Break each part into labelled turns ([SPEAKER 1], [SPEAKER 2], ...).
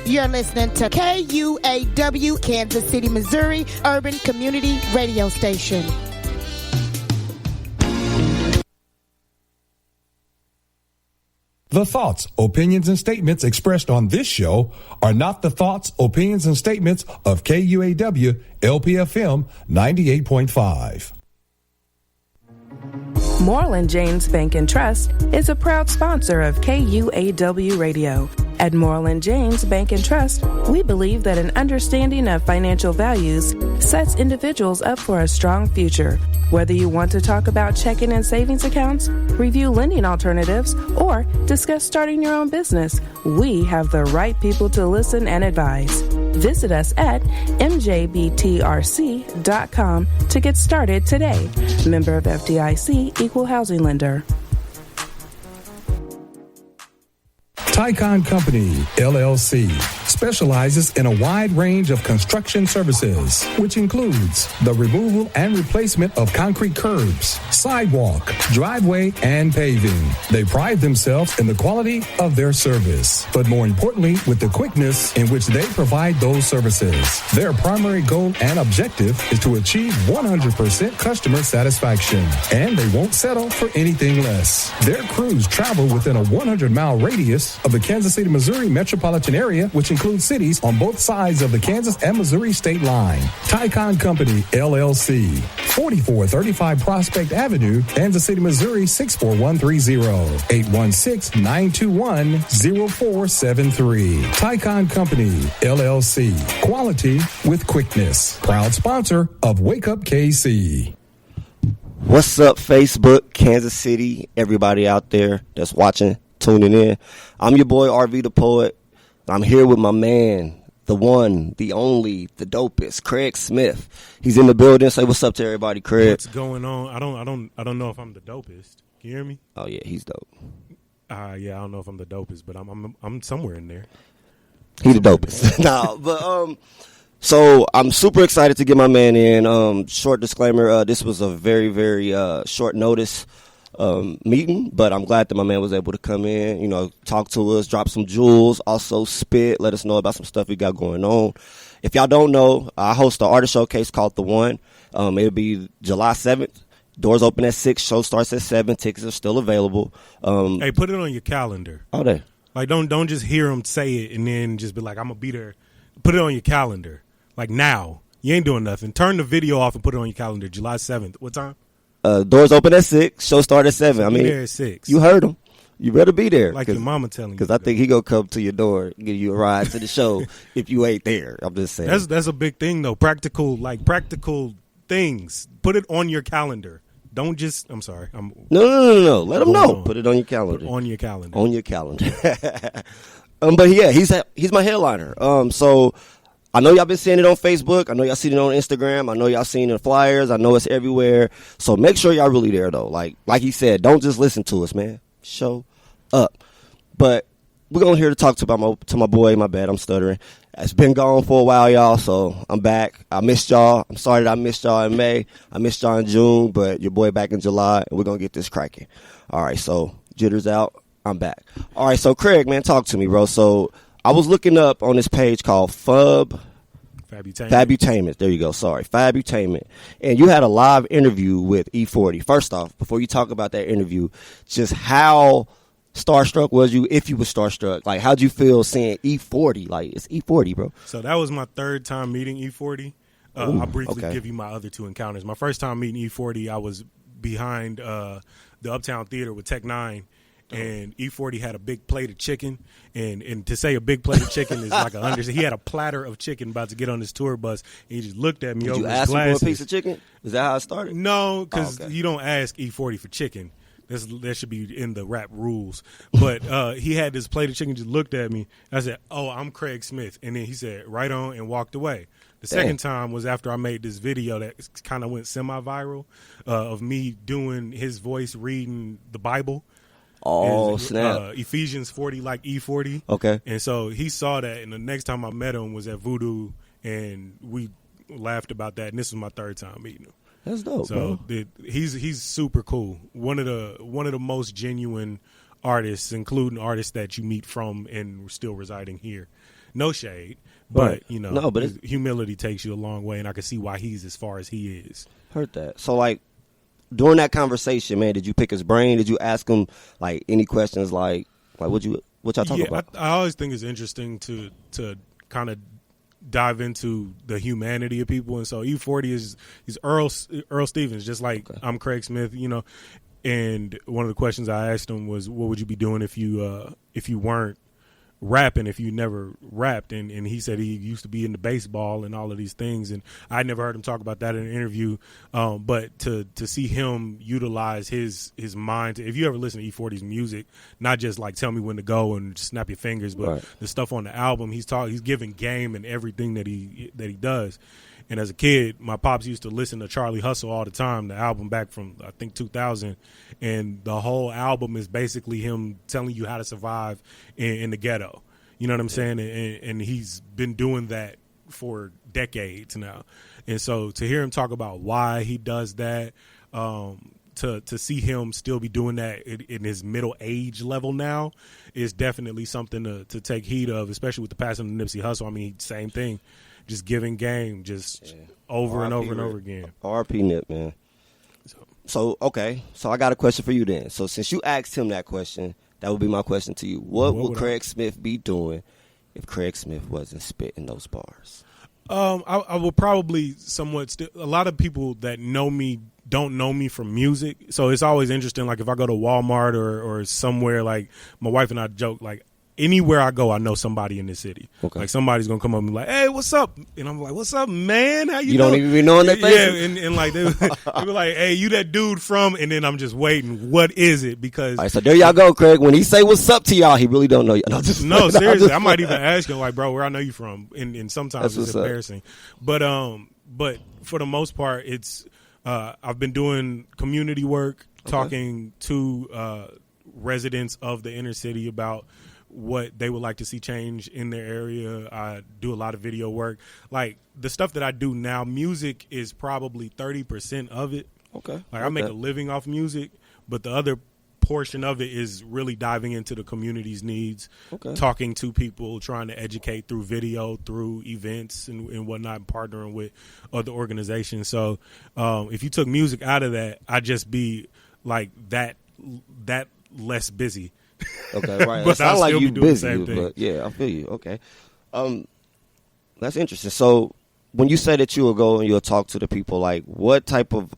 [SPEAKER 1] You're listening to KUAW, Kansas City, Missouri, Urban Community Radio Station.
[SPEAKER 2] The thoughts, opinions, and statements expressed on this show are not the thoughts, opinions, and statements of KUAW LPFM 98.5.
[SPEAKER 3] Moreland James Bank and Trust is a proud sponsor of KUAW Radio. At Moreland James Bank and Trust, we believe that an understanding of financial values sets individuals up for a strong future. Whether you want to talk about checking and savings accounts, review lending alternatives, or discuss starting your own business, we have the right people to listen and advise. Visit us at mjbtrc.com to get started today. Member of FDIC, Equal Housing Lender.
[SPEAKER 2] Tycon Company, LLC, specializes in a wide range of construction services, which includes the removal and replacement of concrete curbs, sidewalk, driveway, and paving. They pride themselves in the quality of their service, but more importantly, with the quickness in which they provide those services. Their primary goal and objective is to achieve 100% customer satisfaction, and they won't settle for anything less. Their crews travel within a 100-mile radius of the Kansas City, Missouri metropolitan area, which includes cities on both sides of the Kansas and Missouri state line. Tycon Company, LLC, 4435 Prospect Avenue, Kansas City, Missouri, 64130, 816-921-0473. Tycon Company, LLC, quality with quickness. Proud sponsor of Wake Up KC.
[SPEAKER 4] What's up, Facebook, Kansas City, everybody out there that's watching, tuning in. I'm your boy, RV the Poet. I'm here with my man, the one, the only, the dopest, Craig Smith. He's in the building. Say what's up to everybody, Craig.
[SPEAKER 5] What's going on? I don't know if I'm the dopest. Can you hear me?
[SPEAKER 4] Oh yeah, he's dope.
[SPEAKER 5] Yeah, I don't know if I'm the dopest, but I'm somewhere in there.
[SPEAKER 4] He the dopest. No, but so I'm super excited to get my man in. Short disclaimer, this was a very, very short notice meeting, but I'm glad that my man was able to come in, talk to us, drop some jewels, also spit, let us know about some stuff we got going on. If y'all don't know, I host an artist showcase called The One. It'll be July 7th. Doors open at 6, show starts at 7. Tickets are still available.
[SPEAKER 5] Hey, put it on your calendar.
[SPEAKER 4] Oh, there.
[SPEAKER 5] Like, don't just hear him say it and then just be like, I'm going to be there. Put it on your calendar. Like, now. You ain't doing nothing. Turn the video off and put it on your calendar. July 7th. What time?
[SPEAKER 4] Doors open at 6. Show start at 7. I mean,
[SPEAKER 5] there at 6.
[SPEAKER 4] You heard him. You better be there.
[SPEAKER 5] Like your mama telling you.
[SPEAKER 4] Because I think he gonna come to your door, give you a ride to the show if you ain't there. I'm just saying.
[SPEAKER 5] That's a big thing though. Practical things. Put it on your calendar. Don't just. I'm sorry.
[SPEAKER 4] No. Let them know. Put it on your calendar.
[SPEAKER 5] On your calendar.
[SPEAKER 4] On your calendar. But yeah, he's my headliner. So. I know y'all been seeing it on Facebook. I know y'all seen it on Instagram. I know y'all seen the flyers. I know it's everywhere. So make sure y'all really there, though. Like he said, don't just listen to us, man. Show up. But we're going here to talk to my boy. My bad, I'm stuttering. It's been gone for a while, y'all, so I'm back. I missed y'all. I'm sorry that I missed y'all in May. I missed y'all in June, but your boy back in July, and we're going to get this cracking. All right, so jitters out. I'm back. All right, so Craig, man, talk to me, bro. So I was looking up on this page called Fabutainment. There you go. Sorry. Fabutainment. And you had a live interview with E40. First off, before you talk about that interview, just how starstruck was you, if you were starstruck? Like, how'd you feel seeing E40? Like, it's E40, bro.
[SPEAKER 5] So that was my third time meeting E40. I'll briefly give you my other two encounters. My first time meeting E40, I was behind the Uptown Theater with Tech 9. And E40 had a big plate of chicken, and to say a big plate of chicken is like he had a platter of chicken about to get on his tour bus, and he just looked at me over his glasses.
[SPEAKER 4] Did you ask him for a piece of chicken? Is that how it started?
[SPEAKER 5] No, because you don't ask E40 for chicken. That should be in the rap rules. But he had this plate of chicken, just looked at me. I said, "Oh, I'm Craig Smith," and then he said, "Right on," and walked away. The second time was after I made this video that kind of went semi-viral of me doing his voice reading the Bible.
[SPEAKER 4] Oh, snap.
[SPEAKER 5] Ephesians 40 like E40.
[SPEAKER 4] Okay.
[SPEAKER 5] And so he saw that, and the next time I met him was at Voodoo, and we laughed about that, and this was my third time meeting him.
[SPEAKER 4] That's dope,
[SPEAKER 5] so
[SPEAKER 4] bro.
[SPEAKER 5] He's super cool. One of the most genuine artists, including artists that you meet from and still residing here. No shade. But,
[SPEAKER 4] Right. No, but
[SPEAKER 5] humility takes you a long way, and I can see why he's as far as he is.
[SPEAKER 4] Heard that. So, like, during that conversation, man, did you pick his brain? Did you ask him, like, any questions like what y'all talk about?
[SPEAKER 5] I always think it's interesting to kind of dive into the humanity of people. And so E40 he's Earl Stevens, just like I'm Craig Smith, and one of the questions I asked him was, what would you be doing if you weren't rapping, if you never rapped? And he said he used to be into baseball and all of these things, and I never heard him talk about that in an interview, but to see him utilize his mind if you ever listen to E40's music, not just like Tell Me When to Go and snap your fingers, but the stuff on the album, he's giving game in everything that he does. And as a kid, my pops used to listen to Charlie Hustle all the time, the album back from, I think, 2000. And the whole album is basically him telling you how to survive in the ghetto. You know what I'm saying? And he's been doing that for decades now. And so to hear him talk about why he does that, to see him still be doing that in his middle age level now is definitely something to take heed of, especially with the passing of Nipsey Hussle. I mean, same thing. Just giving game, over and over and over again.
[SPEAKER 4] RP Nip, man. So, okay. So I got a question for you then. So since you asked him that question, that would be my question to you. What would Craig Smith be doing if Craig Smith wasn't spitting those bars?
[SPEAKER 5] I will probably somewhat a lot of people that know me don't know me from music. So it's always interesting. Like if I go to Walmart or somewhere, like my wife and I joke, like, anywhere I go, I know somebody in the city. Okay. Like somebody's gonna come up and be like, "Hey, what's up?" And I'm like, "What's up, man? How you doing?"
[SPEAKER 4] Don't even be knowing that face.
[SPEAKER 5] Yeah, and like they be like, "Hey, you that dude from?" And then I'm just waiting. What is it? Because
[SPEAKER 4] all right, so there y'all go, Craig. When he say "What's up" to y'all, he really don't know you.
[SPEAKER 5] No, seriously, I might even ask him like, "Bro, where I know you from?" And sometimes it's embarrassing. But for the most part, it's I've been doing community work, talking to residents of the inner city about what they would like to see change in their area. I do a lot of video work. Like the stuff that I do now, music is probably 30% of it. Okay. Like I make a living off music, but the other portion of it is really diving into the community's needs, talking to people, trying to educate through video, through events and whatnot, and partnering with other organizations. So if you took music out of that, I'd just be like that less busy.
[SPEAKER 4] Okay, right. It sounds like you busy, but yeah, I feel you. Okay, that's interesting. So, when you say that you will go and you'll talk to the people, like what type of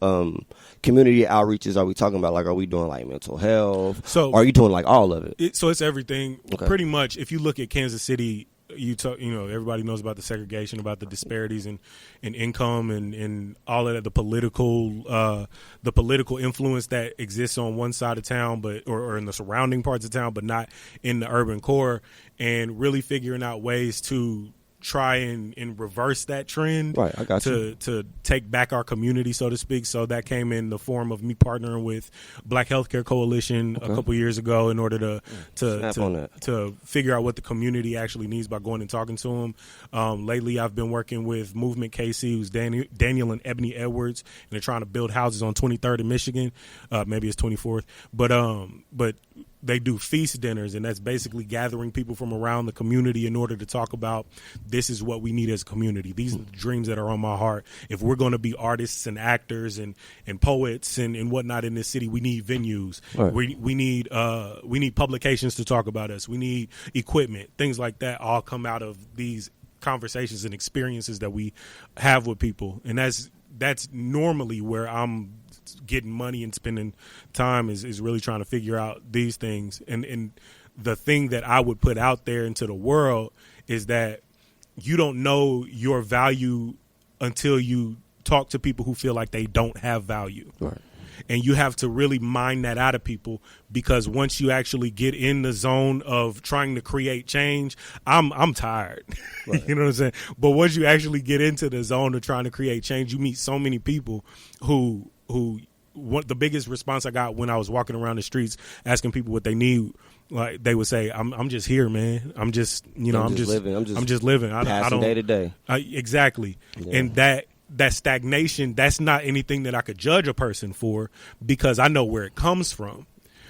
[SPEAKER 4] community outreaches are we talking about? Like, are we doing like mental health? So, are you doing like all of it?
[SPEAKER 5] So it's everything. Okay. Pretty much. If you look at Kansas City, everybody knows about the segregation, about the disparities in income and all of that, the political influence that exists on one side of town, or in the surrounding parts of town, but not in the urban core, and really figuring out ways to try and reverse that trend. Right, I got you. To take back our community, so to speak. So that came in the form of me partnering with Black Healthcare Coalition a couple years ago in order to figure out what the community actually needs by going and talking to them. Lately, I've been working with Movement KC, who's Daniel and Ebony Edwards, and they're trying to build houses on 23rd in Michigan. Maybe it's 24th, but they do feast dinners, and that's basically gathering people from around the community in order to talk about this is what we need as a community. These are the dreams that are on my heart. If we're going to be artists and actors and poets and whatnot in this city, we need venues. Right. We need publications to talk about us. We need equipment. Things like that all come out of these conversations and experiences that we have with people, and that's normally where I'm getting money and spending time is really trying to figure out these things. And the thing that I would put out there into the world is that you don't know your value until you talk to people who feel like they don't have value. Right. And you have to really mine that out of people, because once you actually get in the zone of trying to create change, I'm tired. Right. You know what I'm saying? But once you actually get into the zone of trying to create change, you meet so many people who the biggest response I got when I was walking around the streets asking people what they need, like they would say, I'm just here, man. I'm just living. I'm just living. I don't,
[SPEAKER 4] day to day.
[SPEAKER 5] Exactly. Yeah. And that stagnation, that's not anything that I could judge a person for, because I know where it comes from.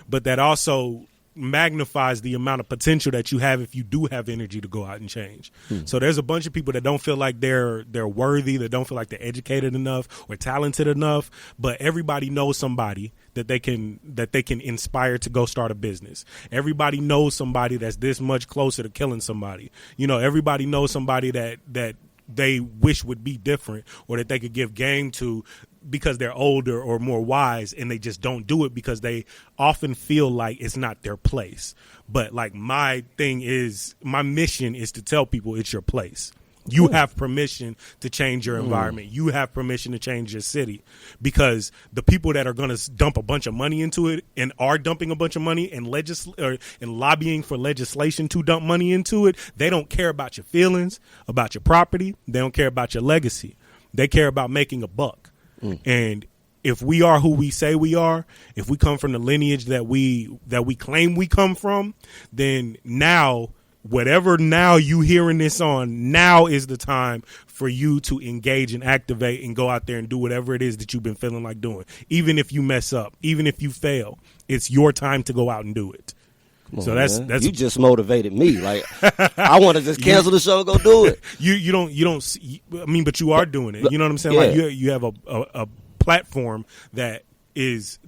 [SPEAKER 5] But that also magnifies the amount of potential that you have if you do have energy to go out and change. So there's a bunch of people that don't feel like they're worthy, that don't feel like they're educated enough or talented enough, but everybody knows somebody that they can inspire to go start a business. Everybody knows somebody that's this much closer to killing somebody. You know, everybody knows somebody that they wish would be different, or that they could give game to because they're older or more wise, and they just don't do it because they often feel like it's not their place. But like my mission is to tell people it's your place. You have permission to change your environment. You have permission to change your city, because the people that are going to dump a bunch of money into it and are dumping a bunch of money and lobbying for legislation to dump money into it, they don't care about your feelings, about your property. They don't care about your legacy. They care about making a buck. And if we are who we say we are, if we come from the lineage that we claim we come from, then now, whatever now you hearing this on, now is the time for you to engage and activate and go out there and do whatever it is that you've been feeling like doing. Even if you mess up, even if you fail, it's your time to go out and do it. So that's
[SPEAKER 4] you just motivated me. Like, I want to just cancel the show and go do it.
[SPEAKER 5] You don't see, I mean, but you are doing it. You know what I'm saying?
[SPEAKER 4] Yeah.
[SPEAKER 5] Like you have a platform that is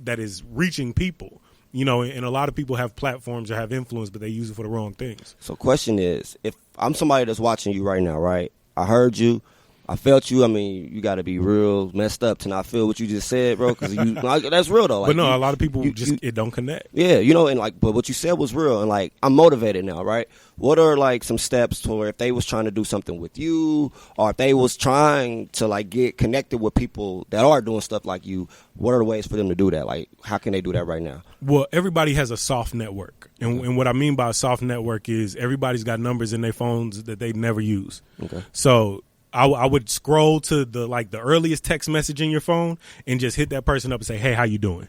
[SPEAKER 5] reaching people. You know, and a lot of people have platforms or have influence, but they use it for the wrong things. So
[SPEAKER 4] question is, if I'm somebody that's watching you right now, right? I heard you. I felt you. I mean, you got to be real messed up to not feel what you just said, bro, because that's real, though. Like,
[SPEAKER 5] but no, a lot of people it don't connect.
[SPEAKER 4] Yeah, you know, and like, but what you said was real, and like, I'm motivated now, right? What are like some steps to where if they was trying to do something with you, or if they was trying to like get connected with people that are doing stuff like you, what are the ways for them to do that? Like, how can they do that right now?
[SPEAKER 5] Well, everybody has a soft network, and what I mean by a soft network is everybody's got numbers in their phones that they never use. Okay, so I would scroll to the earliest text message in your phone and just hit that person up and say, "Hey, how you doing?"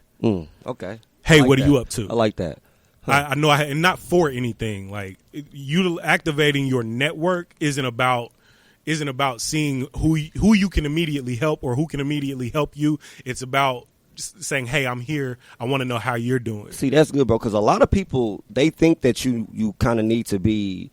[SPEAKER 4] Okay.
[SPEAKER 5] Hey, what are you up to?
[SPEAKER 4] I like that.
[SPEAKER 5] I know, and not for anything. Like, you activating your network isn't about seeing who you can immediately help or who can immediately help you. It's about just saying, "Hey, I'm here. I want to know how you're doing."
[SPEAKER 4] See, that's good, bro. Because a lot of people, they think that you kind of need to be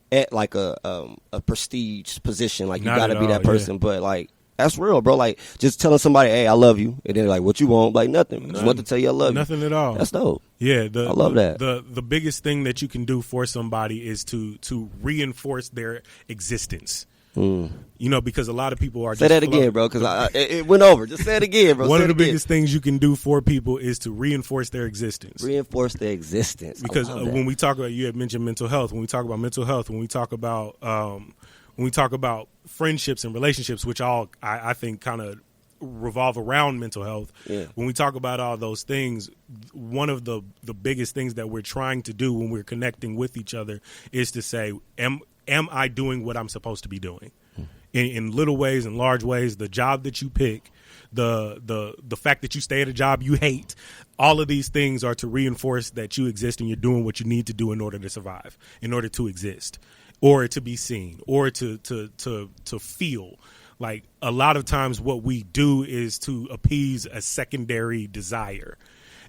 [SPEAKER 4] at like a prestige position, like you got to be that person. Yeah. But like, that's real, bro. Like, just telling somebody, "Hey, I love you," and then like, "What you want?" Like, nothing. Just want to tell you I love you.
[SPEAKER 5] Nothing at all.
[SPEAKER 4] That's dope.
[SPEAKER 5] Yeah,
[SPEAKER 4] I love that.
[SPEAKER 5] The biggest thing that you can do for somebody is to reinforce their existence. You know, because a lot of people are
[SPEAKER 4] say that again, bro, because it went over. Just say it again, bro.
[SPEAKER 5] One of the biggest things you can do for people is to reinforce their existence.
[SPEAKER 4] Reinforce their existence.
[SPEAKER 5] Because when we talk about, you had mentioned mental health. When we talk about mental health, when we talk about friendships and relationships, which all I think kind of revolve around mental health. Yeah. When we talk about all those things, one of the biggest things that we're trying to do when we're connecting with each other is to say, am I doing what I'm supposed to be doing? In little ways and large ways, the job that you pick, the fact that you stay at a job you hate, all of these things are to reinforce that you exist and you're doing what you need to do in order to survive, in order to exist, or to be seen, or to feel. Like, a lot of times what we do is to appease a secondary desire.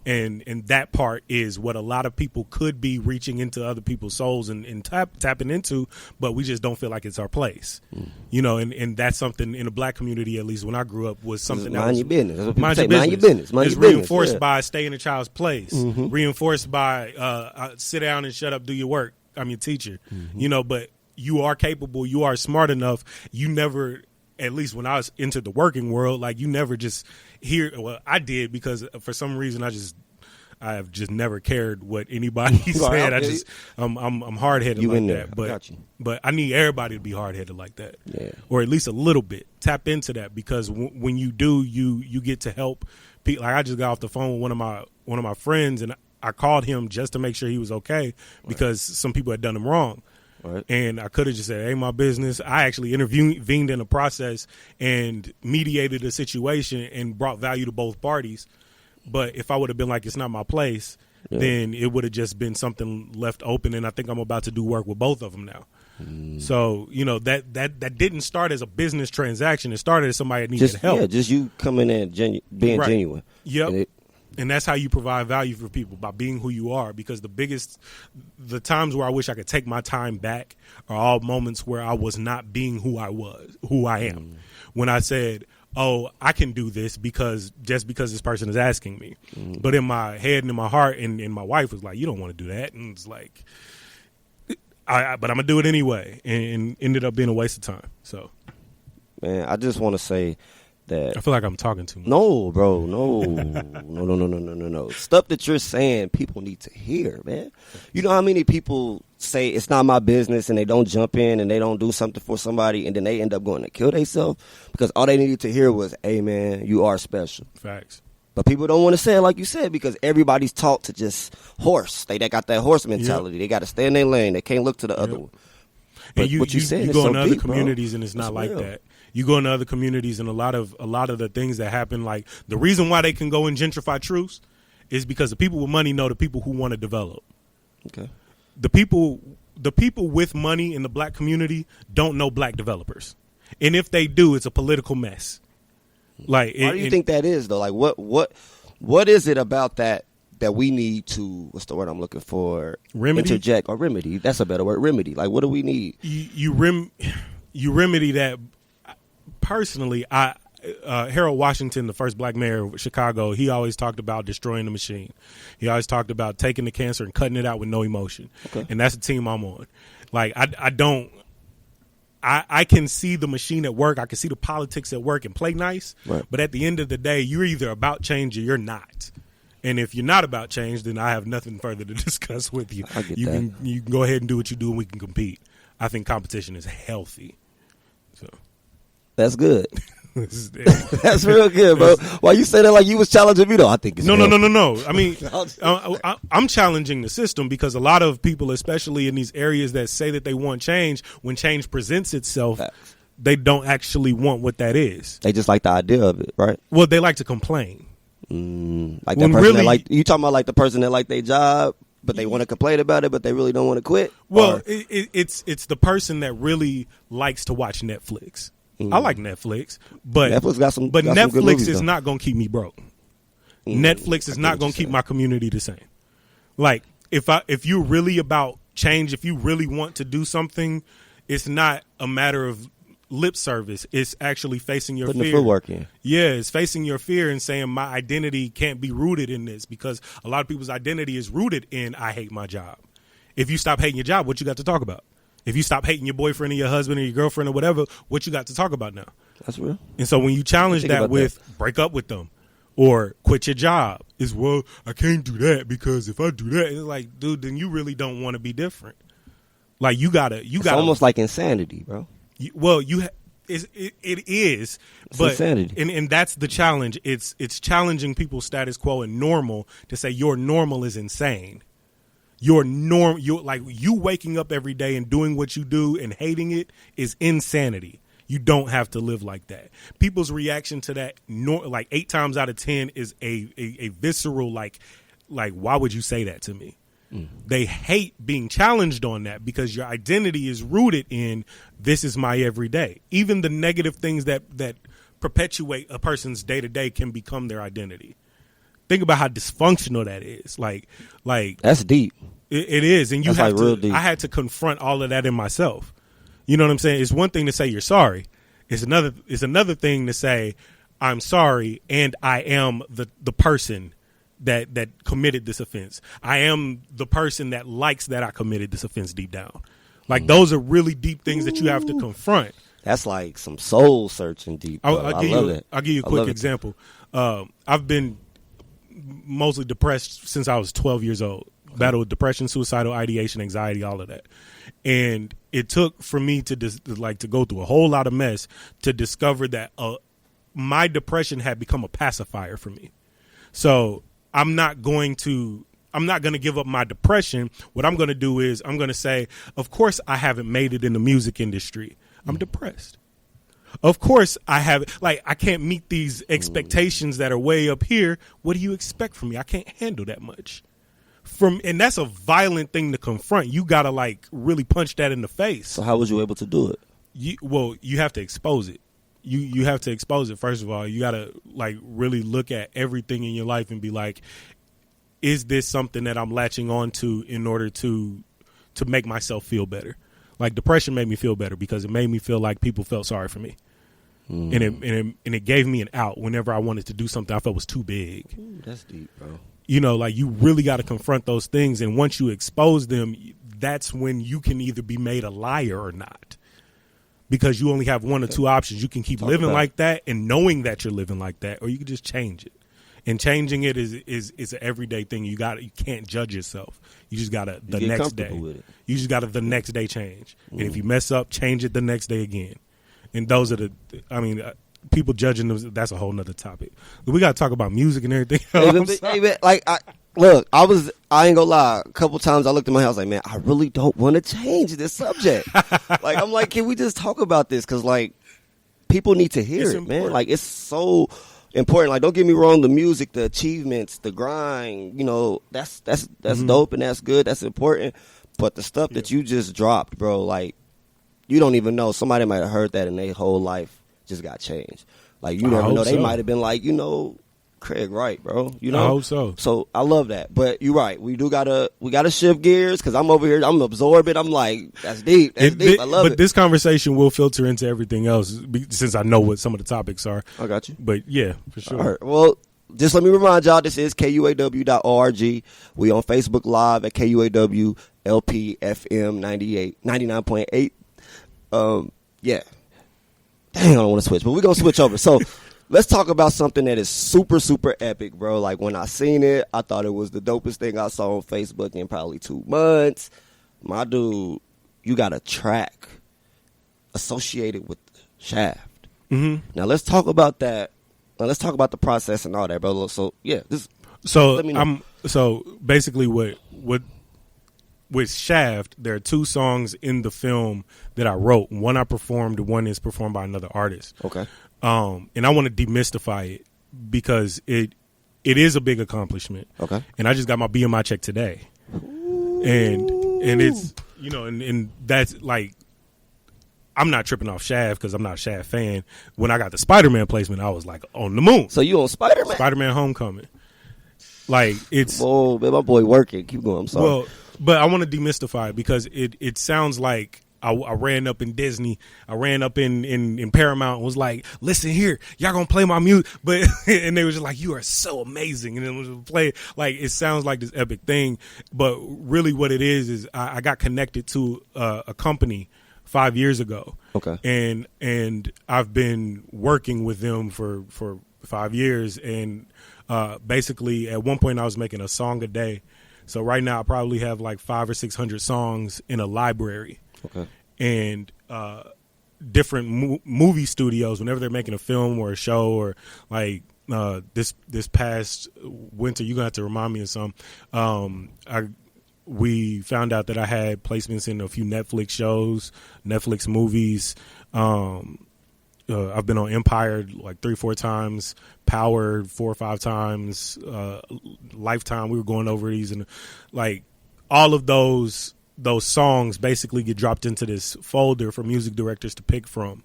[SPEAKER 5] And that part is what a lot of people could be reaching into other people's souls and tapping into, but we just don't feel like it's our place. You know, and that's something in the black community, at least when I grew up, was something that was
[SPEAKER 4] your business.
[SPEAKER 5] Mind your business. It's reinforced by stay in a child's place, reinforced by sit down and shut up, do your work. I'm your teacher. You know, but you are capable, you are smart enough. You never, at least when I was into the working world, like, you never just hear. Well, I did, because for some reason I have just never cared what anybody said. I'm hard headed like that. But I need everybody to be hard headed like that, or at least a little bit. Tap into that, because when you do, you get to help people. Like, I just got off the phone with one of my friends, and I called him just to make sure he was okay, because some people had done him wrong. Right. And I could have just said, "Hey, my business." I actually intervened in the process and mediated a situation and brought value to both parties. But if I would have been like, "It's not my place," then it would have just been something left open. And I think I'm about to do work with both of them now. So, you know, that didn't start as a business transaction. It started as somebody that needed help.
[SPEAKER 4] Yeah, just you coming in being genuine.
[SPEAKER 5] Yep. And that's how you provide value for people, by being who you are. Because the times where I wish I could take my time back are all moments where I was not being who I am. When I said, oh, I can do this because this person is asking me. But in my head and in my heart and my wife was like, you don't want to do that. And it's like, but I'm going to do it anyway. And ended up being a waste of time. So,
[SPEAKER 4] man, I just want to say that
[SPEAKER 5] I feel like I'm talking too much.
[SPEAKER 4] No, bro, no. Stuff that you're saying, people need to hear, man. You know how many people say it's not my business and they don't jump in and they don't do something for somebody and then they end up going to kill themselves because all they needed to hear was, hey, man, you are special.
[SPEAKER 5] Facts.
[SPEAKER 4] But people don't want to say it like you said because everybody's taught to just horse. They got that horse mentality. Yep. They got to stay in their lane. They can't look to the other one. But
[SPEAKER 5] and
[SPEAKER 4] what you said
[SPEAKER 5] you
[SPEAKER 4] is
[SPEAKER 5] go
[SPEAKER 4] so
[SPEAKER 5] into other
[SPEAKER 4] deep,
[SPEAKER 5] communities
[SPEAKER 4] bro.
[SPEAKER 5] and it's not
[SPEAKER 4] That's
[SPEAKER 5] like
[SPEAKER 4] real.
[SPEAKER 5] that. You go into other communities and a lot of the things that happen, like the reason why they can go and gentrify truths is because the people with money know the people who want to develop.
[SPEAKER 4] Okay.
[SPEAKER 5] The people with money in the black community don't know black developers. And if they do, it's a political mess. Like,
[SPEAKER 4] why do you think that is though? Like what is it about that we need to, what's the word I'm looking for?
[SPEAKER 5] Remedy?
[SPEAKER 4] Interject or remedy. That's a better word. Remedy. Like, what do we need?
[SPEAKER 5] You remedy that. Personally, Harold Washington, the first black mayor of Chicago, he always talked about destroying the machine. He always talked about taking the cancer and cutting it out with no emotion. Okay. And that's the team I'm on. Like, I can see the machine at work. I can see the politics at work and play nice. Right. But at the end of the day, you're either about change or you're not. And if you're not about change, then I have nothing further to discuss with you.
[SPEAKER 4] I get
[SPEAKER 5] you
[SPEAKER 4] that.
[SPEAKER 5] You can go ahead and do what you do and we can compete. I think competition is healthy. So.
[SPEAKER 4] That's good. That's real good, bro. Why you say that like you was challenging me, though? I think it's
[SPEAKER 5] no. I mean, I'm challenging the system because a lot of people, especially in these areas that say that they want change, when change presents itself, they don't actually want what that is.
[SPEAKER 4] They just like the idea of it, right?
[SPEAKER 5] Well, they like to complain.
[SPEAKER 4] Like that person that you talking about, like the person that like their job, but they want to complain about it, but they really don't want to quit.
[SPEAKER 5] Well, it's the person that really likes to watch Netflix. I like Netflix, but Netflix is not going to keep me broke. Netflix is not going to keep my community the same. Like if you're really about change, if you really want to do something, it's not a matter of lip service. It's actually facing your
[SPEAKER 4] putting
[SPEAKER 5] fear.
[SPEAKER 4] The footwork in.
[SPEAKER 5] Yeah, it's facing your fear and saying my identity can't be rooted in this, because a lot of people's identity is rooted in I hate my job. If you stop hating your job, what you got to talk about? If you stop hating your boyfriend or your husband or your girlfriend or whatever, what you got to talk about now?
[SPEAKER 4] That's real.
[SPEAKER 5] And so when you challenge that with break up with them or quit your job, is, well, I can't do that because if I do that, it's like, dude, then you really don't want to be different. Like you gotta. It's
[SPEAKER 4] almost like insanity, bro.
[SPEAKER 5] It is, but insanity. And that's the challenge. It's challenging people's status quo and normal to say your normal is insane. You're like you waking up every day and doing what you do and hating it is insanity. You don't have to live like that. People's reaction to that, like 8 times out of 10, is a visceral like why would you say that to me? They hate being challenged on that because your identity is rooted in this is my everyday. Even the negative things that perpetuate a person's day to day can become their identity. Think about how dysfunctional that is. Like
[SPEAKER 4] that's deep.
[SPEAKER 5] It is, and you
[SPEAKER 4] that's
[SPEAKER 5] have
[SPEAKER 4] like
[SPEAKER 5] to.
[SPEAKER 4] Real deep.
[SPEAKER 5] I had to confront all of that in myself. You know what I'm saying? It's one thing to say you're sorry. It's another thing to say I'm sorry and I am the person that committed this offense. I am the person that likes that I committed this offense deep down. Like those are really deep things that you have to confront.
[SPEAKER 4] That's like some soul searching deep.
[SPEAKER 5] I'll give you a quick example. I've been mostly depressed since I was 12 years old. Battle with depression, suicidal ideation, anxiety, all of that. And it took for me to go through a whole lot of mess to discover that my depression had become a pacifier for me. So I'm not going to give up my depression. What I'm going to do is I'm going to say, of course I haven't made it in the music industry. I'm depressed. Of course I can't meet these expectations that are way up here. What do you expect from me? I can't handle that much. And that's a violent thing to confront. You got to really punch that in the face.
[SPEAKER 4] So how was you able to do it?
[SPEAKER 5] You have to expose it. you have to expose it. First of all, you got to like really look at everything in your life and be like, is this something that I'm latching on to in order to make myself feel better? Like depression made me feel better because it made me feel like people felt sorry for me. And it gave me an out whenever I wanted to do something I felt was too big.
[SPEAKER 4] Ooh, that's deep, bro.
[SPEAKER 5] You know, like you really got to confront those things. And once you expose them, that's when you can either be made a liar or not. Because you only have one or two options. You can keep living like that and knowing that you're living like that, or you can just change it. And changing it is an everyday thing. You can't judge yourself. You just gotta the next day. You just gotta the next day change. And if you mess up, change it the next day again. And those are people judging them. That's a whole nother topic. We gotta talk about music and everything else.
[SPEAKER 4] I ain't gonna lie. A couple times I looked at my house like, man, I really don't want to change this subject. Like, I'm like, can we just talk about this? Because like, people need to hear it, man. Like, it's so important. Like, don't get me wrong, the music, the achievements, the grind, you know, that's dope and that's good, that's important. But the stuff that you just dropped, bro, like, you don't even know. Somebody might have heard that and their whole life just got changed. Like, you never know. They might have been like, you know, Craig, right, bro? You know?
[SPEAKER 5] I hope so.
[SPEAKER 4] So I love that. But you're right. We gotta shift gears because I'm over here. I'm absorbing. I'm like, that's deep. That's deep. I love it.
[SPEAKER 5] But this conversation will filter into everything else since I know what some of the topics are.
[SPEAKER 4] I got you.
[SPEAKER 5] But yeah, for sure.
[SPEAKER 4] All right. Well, just let me remind y'all, this is KUAW.org. We on Facebook Live at KUAW LPFM 99.8. Yeah. Dang, I don't want to switch, but we're going to switch over. So let's talk about something that is super, super epic, bro. Like, when I seen it, I thought it was the dopest thing I saw on Facebook in probably 2 months. My dude, you got a track associated with Shaft.
[SPEAKER 5] Mm-hmm.
[SPEAKER 4] Now, let's talk about that. Now, let's talk about the process and all that, bro. So, yeah.
[SPEAKER 5] So basically what with Shaft, there are 2 songs in the film that I wrote. One I performed, one is performed by another artist.
[SPEAKER 4] Okay.
[SPEAKER 5] And I want to demystify it because it is a big accomplishment.
[SPEAKER 4] Okay.
[SPEAKER 5] And I just got my BMI check today. And it's, you know, and that's like, I'm not tripping off Shaft because I'm not a Shaft fan. When I got the Spider-Man placement, I was like on the moon.
[SPEAKER 4] So you on Spider-Man?
[SPEAKER 5] Spider-Man Homecoming. Like, it's...
[SPEAKER 4] Oh, man, my boy working. Keep going. I'm sorry.
[SPEAKER 5] Well, but I want to demystify it because it sounds like I ran up in Disney. I ran up in Paramount and was like, listen here, y'all gonna play my music. But and they were just like, you are so amazing. And then it was play, like, it sounds like this epic thing. But really what it is I got connected to a company 5 years ago.
[SPEAKER 4] Okay.
[SPEAKER 5] And I've been working with them for 5 years. And basically at one point I was making a song a day. So right now I probably have like 500 or 600 songs in a library. Okay. And different movie studios, whenever they're making a film or a show, or like this past winter, you're gonna have to remind me of some. We found out that I had placements in a few Netflix shows, Netflix movies. I've been on Empire like 3-4 times, Power 4 or 5 times, Lifetime. We were going over these, and like all of those songs basically get dropped into this folder for music directors to pick from,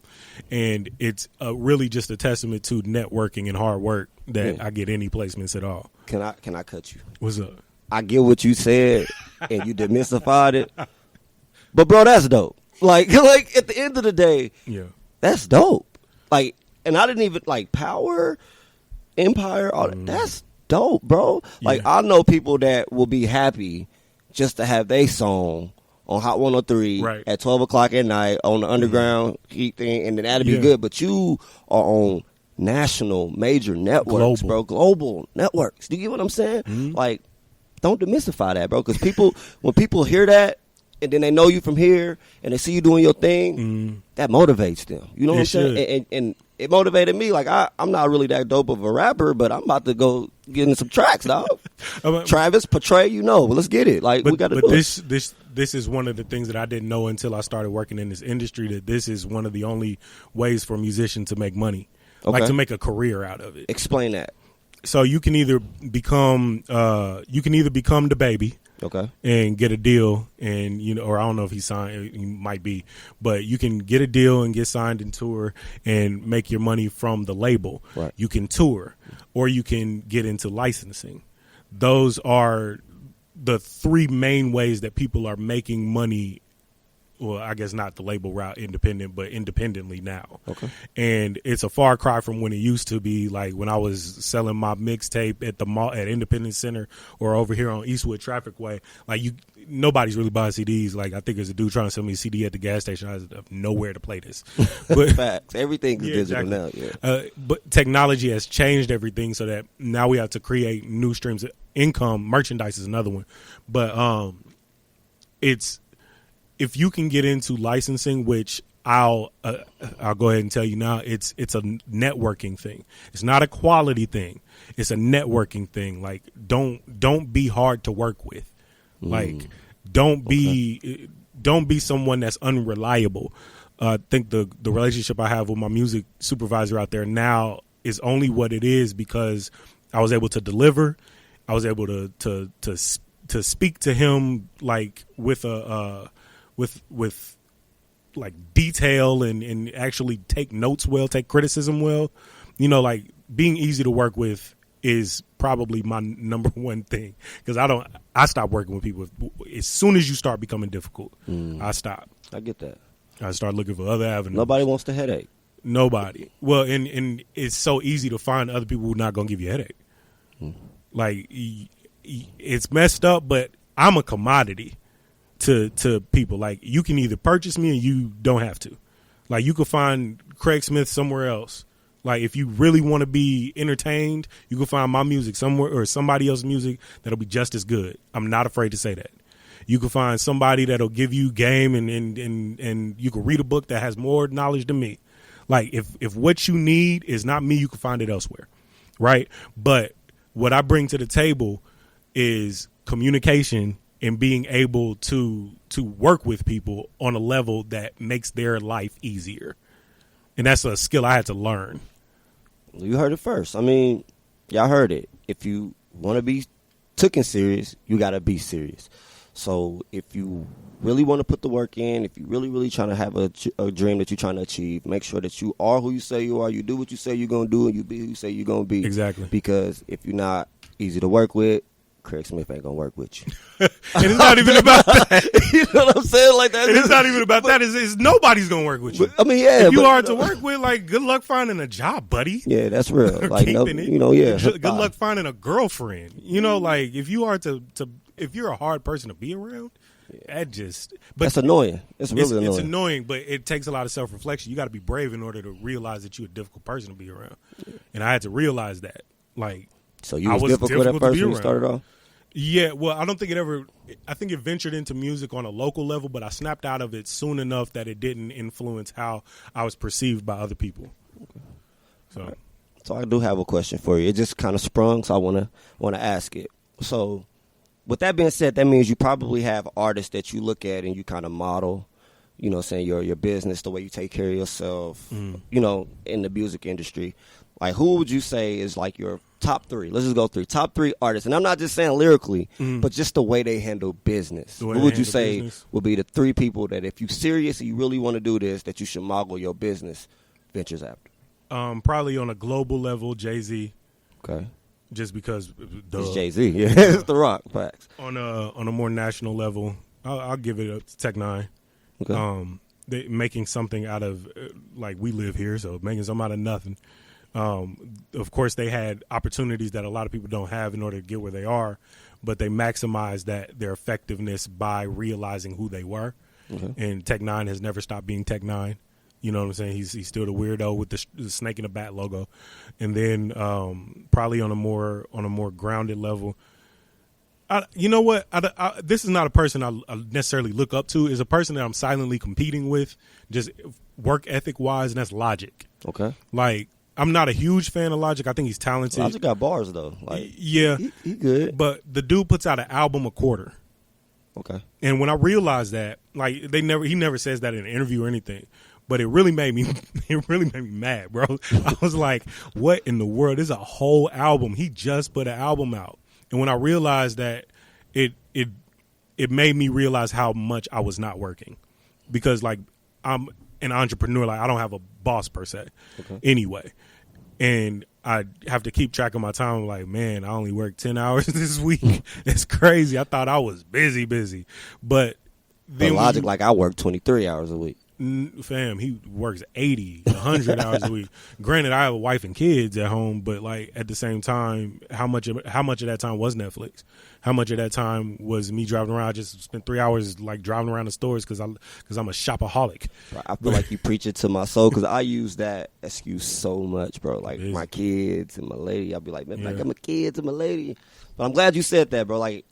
[SPEAKER 5] and it's really just a testament to networking and hard work that I get any placements at all.
[SPEAKER 4] Can I cut you?
[SPEAKER 5] What's up?
[SPEAKER 4] I get what you said, and you demystified it, but bro, that's dope. Like at the end of the day, yeah, that's dope. Like, and I didn't even like Power, Empire. All that. That's dope, bro. Like, I know people that will be happy just to have their song on Hot 103 at 12 o'clock at night on the underground heat thing, and then that'd be good. But you are on national major networks, global networks. Do you get what I'm saying? Mm-hmm. Like, don't demystify that, bro. Because when people hear that, and then they know you from here, and they see you doing your thing, that motivates them. You know what I'm saying? And it motivated me. Like, I'm not really that dope of a rapper, but I'm about to go get in some tracks, dog. Travis, Portray, you know. Well, let's get it. Like, we got to do it.
[SPEAKER 5] This is one of the things that I didn't know until I started working in this industry, that this is one of the only ways for a musician to make money, like to make a career out of it.
[SPEAKER 4] Explain that.
[SPEAKER 5] So you can either become the baby,
[SPEAKER 4] Okay.
[SPEAKER 5] And get a deal, and or I don't know if he's signed, he might be, but you can get a deal and get signed and tour and make your money from the label.
[SPEAKER 4] Right.
[SPEAKER 5] You can tour, or you can get into licensing. Those are the three main ways that people are making money. Well, I guess not the label route, independent, but independently now. Okay. And it's a far cry from when it used to be, like when I was selling my mixtape at the mall, at Independence Center, or over here on Eastwood Traffic Way. Like nobody's really buying CDs. Like I think there's a dude trying to sell me a CD at the gas station. I have nowhere to play this. But
[SPEAKER 4] facts. Everything is digital now. Yeah.
[SPEAKER 5] But technology has changed everything so that now we have to create new streams of income. Merchandise is another one, but it's. If you can get into licensing, which I'll go ahead and tell you now, it's a networking thing. It's not a quality thing. It's a networking thing. Like don't be hard to work with. Like don't be someone that's unreliable. I think the relationship I have with my music supervisor out there now is only what it is because I was able to deliver. I was able to speak to him like with with like detail and actually take notes well, take criticism well. Like being easy to work with is probably my number one thing, because I stop working with people as soon as you start becoming difficult. I stop.
[SPEAKER 4] I get that.
[SPEAKER 5] I start looking for other avenues.
[SPEAKER 4] Nobody wants the headache.
[SPEAKER 5] Nobody. Well, and it's so easy to find other people who are not going to give you a headache. Like it's messed up, but I'm a commodity to people. Like you can either purchase me or you don't have to. Like you could find Craig Smith somewhere else. Like if you really want to be entertained, you can find my music somewhere or somebody else's music that'll be just as good. I'm not afraid to say that. You can find somebody that'll give you game and you can read a book that has more knowledge than me. Like if what you need is not me, you can find it elsewhere. Right? But what I bring to the table is communication and being able to work with people on a level that makes their life easier. And that's a skill I had to learn.
[SPEAKER 4] You heard it first. I mean, y'all heard it. If you want to be taken serious, you got to be serious. So if you really want to put the work in, if you really trying to have a dream that you're trying to achieve, make sure that you are who you say you are, you do what you say you're going to do, and you be who you say you're going to be.
[SPEAKER 5] Exactly.
[SPEAKER 4] Because if you're not easy to work with, Craig Smith ain't gonna work with you.
[SPEAKER 5] And it's not even about that.
[SPEAKER 4] You know what I'm saying? Like that.
[SPEAKER 5] It's not even about that. It's nobody's gonna work with you.
[SPEAKER 4] I mean, yeah.
[SPEAKER 5] If you are to work with, like, good luck finding a job, buddy.
[SPEAKER 4] Yeah, that's real. Like, no, yeah.
[SPEAKER 5] Good luck finding a girlfriend. Like, if you are if you're a hard person to be around, that's
[SPEAKER 4] annoying. It's really annoying.
[SPEAKER 5] It's annoying, but it takes a lot of self-reflection. You got to be brave in order to realize that you're a difficult person to be around. And I had to realize that. Like,
[SPEAKER 4] so you was difficult at first when you started off?
[SPEAKER 5] Yeah, well, I don't think I think it ventured into music on a local level, but I snapped out of it soon enough that it didn't influence how I was perceived by other people. Okay.
[SPEAKER 4] So I do have a question for you. It just kind of sprung, so I want to ask it. So with that being said, that means you probably have artists that you look at and you kind of model, saying your business, the way you take care of yourself, in the music industry. Like, who would you say is like your top three? Let's just go through top three artists. And I'm not just saying lyrically, but just the way they handle business. Who would you say would be the three people that if you're serious and you really want to do this, that you should model your business ventures after?
[SPEAKER 5] Probably on a global level, Jay-Z.
[SPEAKER 4] Okay.
[SPEAKER 5] Just because
[SPEAKER 4] it's Jay-Z. Yeah, it's The Rock. Facts.
[SPEAKER 5] On a more national level, I'll give it up to Tech Nine.
[SPEAKER 4] Okay.
[SPEAKER 5] They making something out of, like, we live here, so making something out of nothing. Of course, they had opportunities that a lot of people don't have in order to get where they are, but they maximized their effectiveness by realizing who they were. Okay. And Tech Nine has never stopped being Tech Nine. You know what I'm saying? He's still the weirdo with the snake in the bat logo. And then probably on a more grounded level, you know what? This is not a person I necessarily look up to. It's a person that I'm silently competing with, just work ethic wise, and that's Logic.
[SPEAKER 4] Okay.
[SPEAKER 5] Like, I'm not a huge fan of Logic. I think he's talented.
[SPEAKER 4] Logic got bars though. Like,
[SPEAKER 5] yeah,
[SPEAKER 4] he good.
[SPEAKER 5] But the dude puts out an album a quarter.
[SPEAKER 4] Okay.
[SPEAKER 5] And when I realized that, like, he never says that in an interview or anything. But it really made me mad, bro. I was like, what in the world? This is a whole album. He just put an album out. And when I realized that it it made me realize how much I was not working, because like I'm an entrepreneur. Like I don't have a boss per se anyway. And I have to keep track of my time. I'm like, man, I only worked 10 hours this week. It's crazy. I thought I was busy. But then
[SPEAKER 4] Logic, like I work 23 hours a week.
[SPEAKER 5] Fam, he works 80, 100 hours a week. Granted, I have a wife and kids at home, but like at the same time, how much of that time was Netflix? How much of that time was me driving around? I just spent 3 hours like driving around the stores because I'm a shopaholic.
[SPEAKER 4] Bro, I feel like you preach it to my soul because I use that excuse so much, bro. Like my kids and my lady, I'll be like, man, I got my kids and my lady. But I'm glad you said that, bro. Like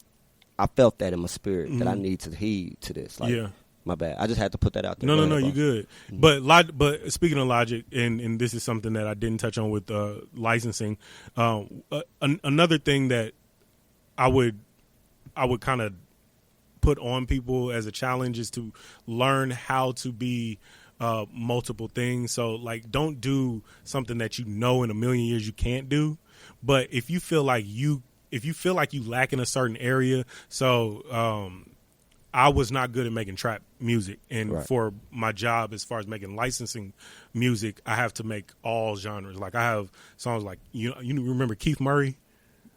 [SPEAKER 4] I felt that in my spirit that I need to heed to this. Like, my bad. I just had to put that out there.
[SPEAKER 5] No, you good. But speaking of Logic, and this is something that I didn't touch on with licensing. Another thing that I would kind of put on people as a challenge is to learn how to be multiple things. So like, don't do something that you know in a million years you can't do. But if you feel like you lack in a certain area, so I was not good at making trap music, and for my job as far as making licensing music, I have to make all genres. Like I have songs like you remember Keith Murray,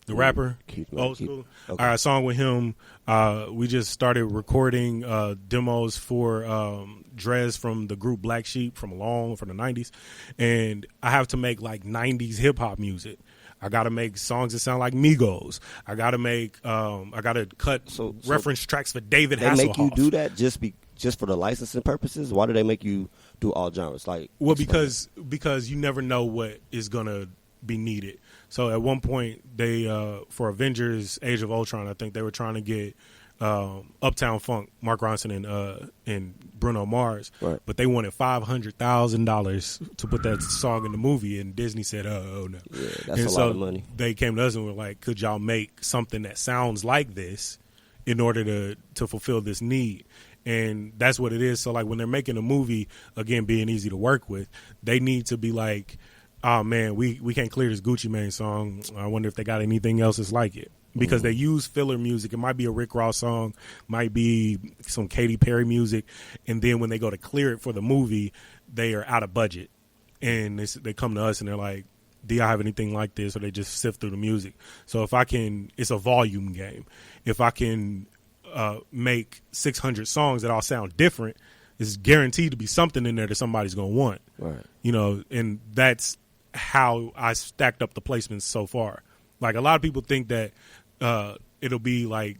[SPEAKER 5] the rapper, old school. Okay. I song with him. We just started recording demos for Drez from the group Black Sheep from the 90s, and I have to make like 90s hip hop music. I got to make songs that sound like Migos. I got to make, I got to cut reference tracks for David Hasselhoff.
[SPEAKER 4] They make you do that just for the licensing purposes? Why do they make you do all genres? Like,
[SPEAKER 5] well, because you never know what is going to be needed. So at one point, they, for Avengers Age of Ultron, I think they were trying to get Uptown Funk, Mark Ronson and Bruno Mars, but they wanted $500,000 to put that song in the movie, and Disney said, "Oh no."
[SPEAKER 4] Yeah, that's a lot of money.
[SPEAKER 5] They came to us and were like, "Could y'all make something that sounds like this in order to fulfill this need?" And that's what it is. So like when they're making a movie, again, being easy to work with, they need to be like, "Oh man, we can't clear this Gucci Mane song. I wonder if they got anything else that's like it." Because they use filler music. It might be a Rick Ross song, might be some Katy Perry music, and then when they go to clear it for the movie, they are out of budget, and they come to us and they're like, "Do y'all have anything like this?" Or they just sift through the music. So if I can, it's a volume game. If I can make 600 songs that all sound different, it's guaranteed to be something in there that somebody's gonna want.
[SPEAKER 4] Right.
[SPEAKER 5] You know, and that's how I stacked up the placements so far. Like a lot of people think that it'll be like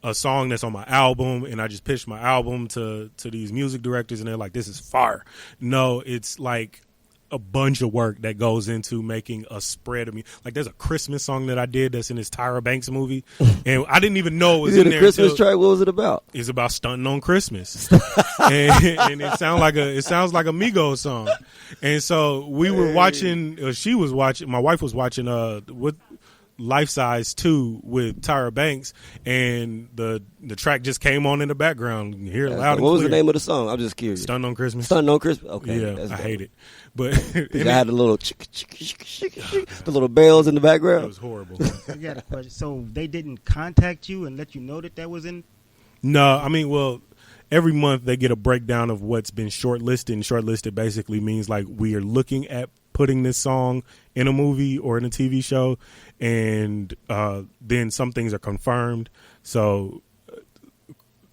[SPEAKER 5] a song that's on my album, and I just pitch my album to these music directors, and they're like, "This is fire." No, it's like a bunch of work that goes into making a spread of me. Like there's a Christmas song that I did that's in this Tyra Banks movie, and I didn't even know it was in there.
[SPEAKER 4] Christmas track. What was it about?
[SPEAKER 5] It's about stunting on Christmas, and it sounds like a Migos song. And so we were watching. She was watching. My wife was watching. What? Life Size 2 with Tyra Banks, and the track just came on in the background. You hear it loud and clear.
[SPEAKER 4] What was the name of the song? I'm just curious.
[SPEAKER 5] Stunting on Christmas.
[SPEAKER 4] Stunting on Christmas. Okay,
[SPEAKER 5] yeah, I hate it, but
[SPEAKER 4] I had the little the little bells in the background.
[SPEAKER 5] It was horrible.
[SPEAKER 6] I got a question. So they didn't contact you and let you know that was in?
[SPEAKER 5] No, I mean, well, every month they get a breakdown of what's been shortlisted, and shortlisted basically means like we are looking at putting this song in a movie or in a TV show, and then some things are confirmed. So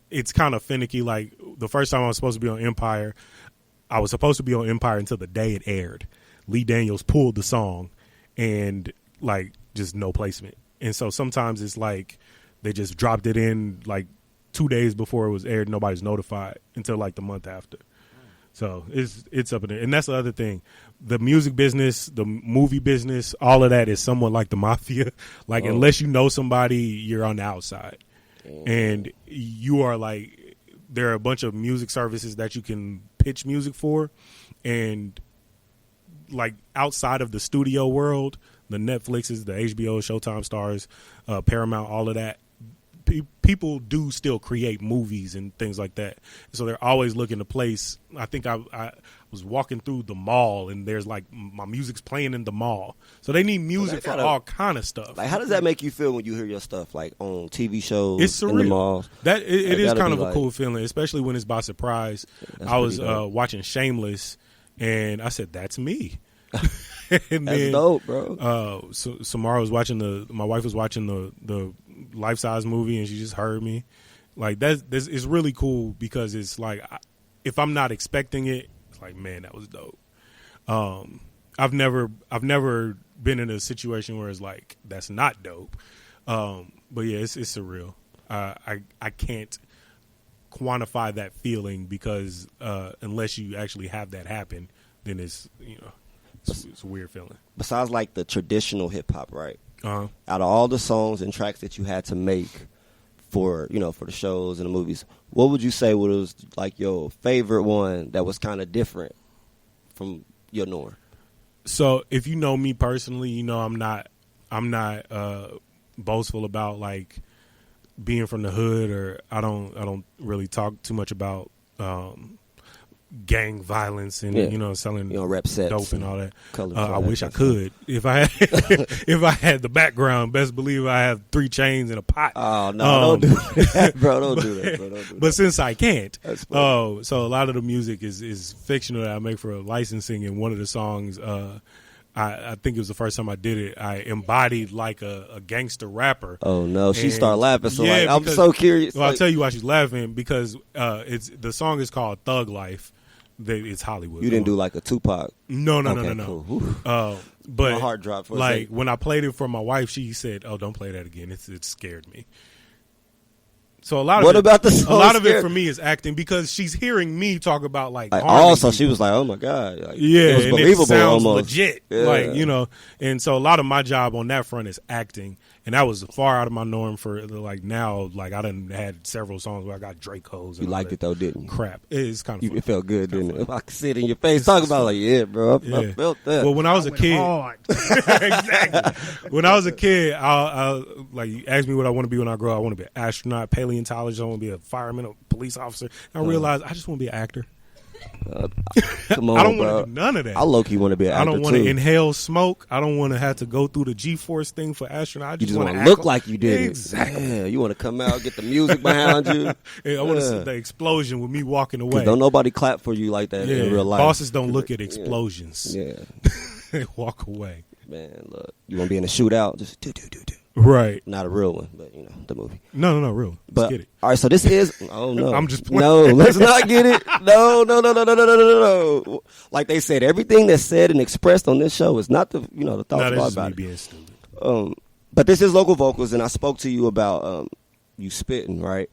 [SPEAKER 5] it's kind of finicky. Like the first time I was supposed to be on Empire, I was supposed to be on Empire until the day it aired. Lee Daniels pulled the song, and like just no placement. And so sometimes it's like they just dropped it in like 2 days before it was aired. Nobody's notified until like the month after. So it's up in there. And that's the other thing. The music business, the movie business, all of that is somewhat like the mafia. Like unless you know somebody, you're on the outside. And you are like, there are a bunch of music services that you can pitch music for. And like outside of the studio world, the Netflixes, the HBO, Showtime stars, Paramount, all of that, people do still create movies and things like that. So they're always looking to place. I think I was walking through the mall and there's like my music's playing in the mall. So they need music for all kind of stuff.
[SPEAKER 4] Like, how does that make you feel when you hear your stuff like on TV shows?
[SPEAKER 5] It's surreal.
[SPEAKER 4] In the malls?
[SPEAKER 5] That it is kind of a cool feeling, especially when it's by surprise. I was watching Shameless and I said, "That's me." And
[SPEAKER 4] that's
[SPEAKER 5] then,
[SPEAKER 4] dope, bro.
[SPEAKER 5] So Samara was watching my wife was watching the life size movie and she just heard me. Like it's really cool because it's like if I'm not expecting it, it's like, man, that was dope. I've never been in a situation where it's like that's not dope. But yeah, it's surreal. I can't quantify that feeling because unless you actually have that happen, then it's it's a weird feeling.
[SPEAKER 4] Besides like the traditional hip hop, right?
[SPEAKER 5] Uh-huh.
[SPEAKER 4] Out of all the songs and tracks that you had to make for for the shows and the movies, what would you say was like your favorite one that was kind of different from your norm?
[SPEAKER 5] So if you know me personally, I'm not boastful about like being from the hood, or I don't really talk too much about gang violence and selling
[SPEAKER 4] rep sets
[SPEAKER 5] dope and all that.
[SPEAKER 4] I
[SPEAKER 5] wish I could. If I had if I had the background, best believe I have 3 chains and a pot.
[SPEAKER 4] Oh no, don't do that, bro. Don't do that, bro. Don't do that.
[SPEAKER 5] But since I can't, so a lot of the music is fictional that I make for licensing. And one of the songs, I think it was the first time I did it, I embodied like a gangster rapper.
[SPEAKER 4] Oh no, she started laughing. So I'm so curious.
[SPEAKER 5] Well, I'll tell you why she's laughing, because the song is called Thug Life. It's Hollywood.
[SPEAKER 4] You didn't do like a Tupac?
[SPEAKER 5] No.
[SPEAKER 4] Cool.
[SPEAKER 5] But
[SPEAKER 4] my heart dropped for a
[SPEAKER 5] like
[SPEAKER 4] second.
[SPEAKER 5] when I played it for my wife, she said, "Oh, don't play that again. It scared me." So a lot of it for me is acting, because she's hearing me talk about like
[SPEAKER 4] also she was like, "Oh my god, like,
[SPEAKER 5] yeah,
[SPEAKER 4] it was believable,
[SPEAKER 5] it sounds
[SPEAKER 4] almost
[SPEAKER 5] legit."
[SPEAKER 4] Yeah.
[SPEAKER 5] Like and so a lot of my job on that front is acting, and that was far out of my norm for like now. Like I done had several songs where I got Dracos.
[SPEAKER 4] You liked it though, didn't you?
[SPEAKER 5] Crap, it's kind of fun.
[SPEAKER 4] It felt good, didn't it? If I could see it in your face, talk about it, like, yeah, bro, I felt that.
[SPEAKER 5] Well, when I was a kid,
[SPEAKER 6] exactly.
[SPEAKER 5] When I was a kid, I like you asked me what I want to be when I grow up. I want to be an astronaut, paleontologist. I want to be a fireman, a police officer. And I realized I just want to be an actor.
[SPEAKER 4] Come on,
[SPEAKER 5] I don't
[SPEAKER 4] bro.
[SPEAKER 5] want to do none of that.
[SPEAKER 4] I low-key want to be an actor,
[SPEAKER 5] I don't want to
[SPEAKER 4] too.
[SPEAKER 5] inhale smoke. I don't want to have to go through the G-force thing for astronaut.
[SPEAKER 4] You just want to
[SPEAKER 5] act
[SPEAKER 4] look like you did
[SPEAKER 5] exactly.
[SPEAKER 4] it. Yeah, you want to come out, get the music behind you.
[SPEAKER 5] Yeah, I want to see the explosion with me walking away.
[SPEAKER 4] Don't nobody clap for you like that in real life.
[SPEAKER 5] Bosses don't look at explosions.
[SPEAKER 4] Yeah.
[SPEAKER 5] They walk away.
[SPEAKER 4] Man, look, you want to be in a shootout? Just do.
[SPEAKER 5] Right.
[SPEAKER 4] Not a real one, but the movie.
[SPEAKER 5] No, real.
[SPEAKER 4] But,
[SPEAKER 5] let's get it.
[SPEAKER 4] All right, so this is. Oh no,
[SPEAKER 5] I'm just playing.
[SPEAKER 4] No, let's not get it. No. Like they said, everything that's said and expressed on this show is not the thoughts
[SPEAKER 5] No,
[SPEAKER 4] of
[SPEAKER 5] this is
[SPEAKER 4] about
[SPEAKER 5] me
[SPEAKER 4] it.
[SPEAKER 5] being stupid.
[SPEAKER 4] But this is Local Vocals, and I spoke to you about you spitting, right?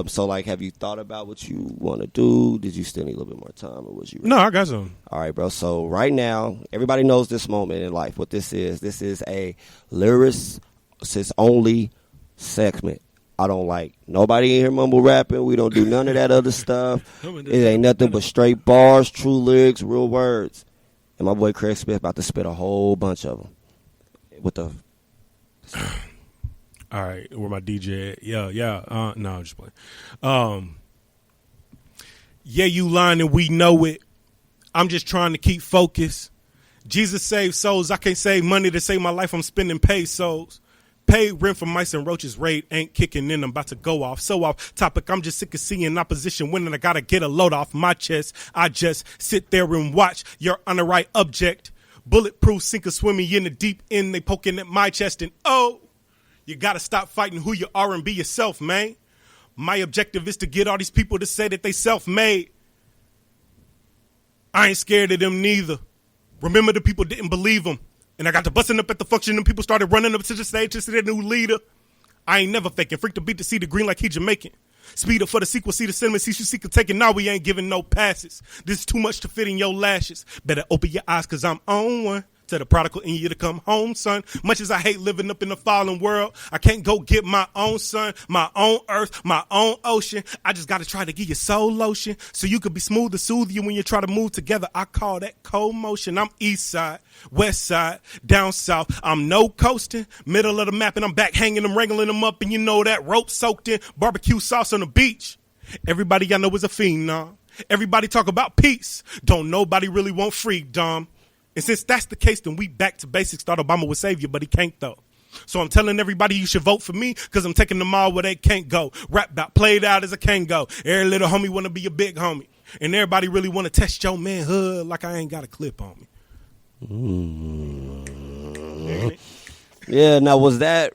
[SPEAKER 4] So like, have you thought about what you want to do? Did you still need a little bit more time, or was you?
[SPEAKER 5] No, I got some.
[SPEAKER 4] All right, bro. So right now, everybody knows this moment in life. What this is a lyricist only segment. I don't like nobody in here mumble rapping. We don't do none of that other stuff. It ain't nothing but straight bars, true lyrics, real words. And my boy Craig Smith about to spit a whole bunch of them. With the
[SPEAKER 5] All right, where my DJ at? Yeah. No, I'm just playing. Yeah, you lying and we know it. I'm just trying to keep focus. Jesus saved souls. I can't save money to save my life. I'm spending pesos. Pay rent for mice and roaches. Raid ain't kicking in. I'm about to go off. So off topic. I'm just sick of seeing opposition winning. I gotta get a load off my chest. I just sit there and watch. You're on the right object. Bulletproof, sink or swim me in the deep end. They poking at my chest and you gotta stop fighting who you are and be yourself, man. My objective is to get all these people to say that they self-made. I ain't scared of them neither. Remember the people didn't believe them. And I got to busting up at the function and people started running up to the stage to see their new leader. I ain't never faking. Freak the beat to see the green like he Jamaican. Speed up for the sequel, see the cinnamon, see you seek a taking. Now we ain't giving no passes. This is too much to fit in your lashes. Better open your eyes cause I'm on one. to the prodigal in you to come home, son. Much as I hate living up in the fallen world, I can't go get my own sun, my own earth, my own ocean. I just got to try to give you soul lotion so you could be smooth to soothe you when you try to move together. I call that co-motion. I'm east side, west side, down south. I'm no coasting, middle of the map, and I'm back hanging them, wrangling them up, and you know that rope soaked in barbecue sauce on the beach. Everybody I know is a phenom. Everybody talk about peace. Don't nobody really want freedom. And since that's the case, then we back to basics. Thought Obama would save you, but he can't though. So I'm telling everybody you should vote for me because I'm taking them all where they can't go. Rap about played out as I can go. Every little homie want to be a big homie. And everybody really want to test your manhood like I ain't got a clip on me.
[SPEAKER 4] Yeah, now was that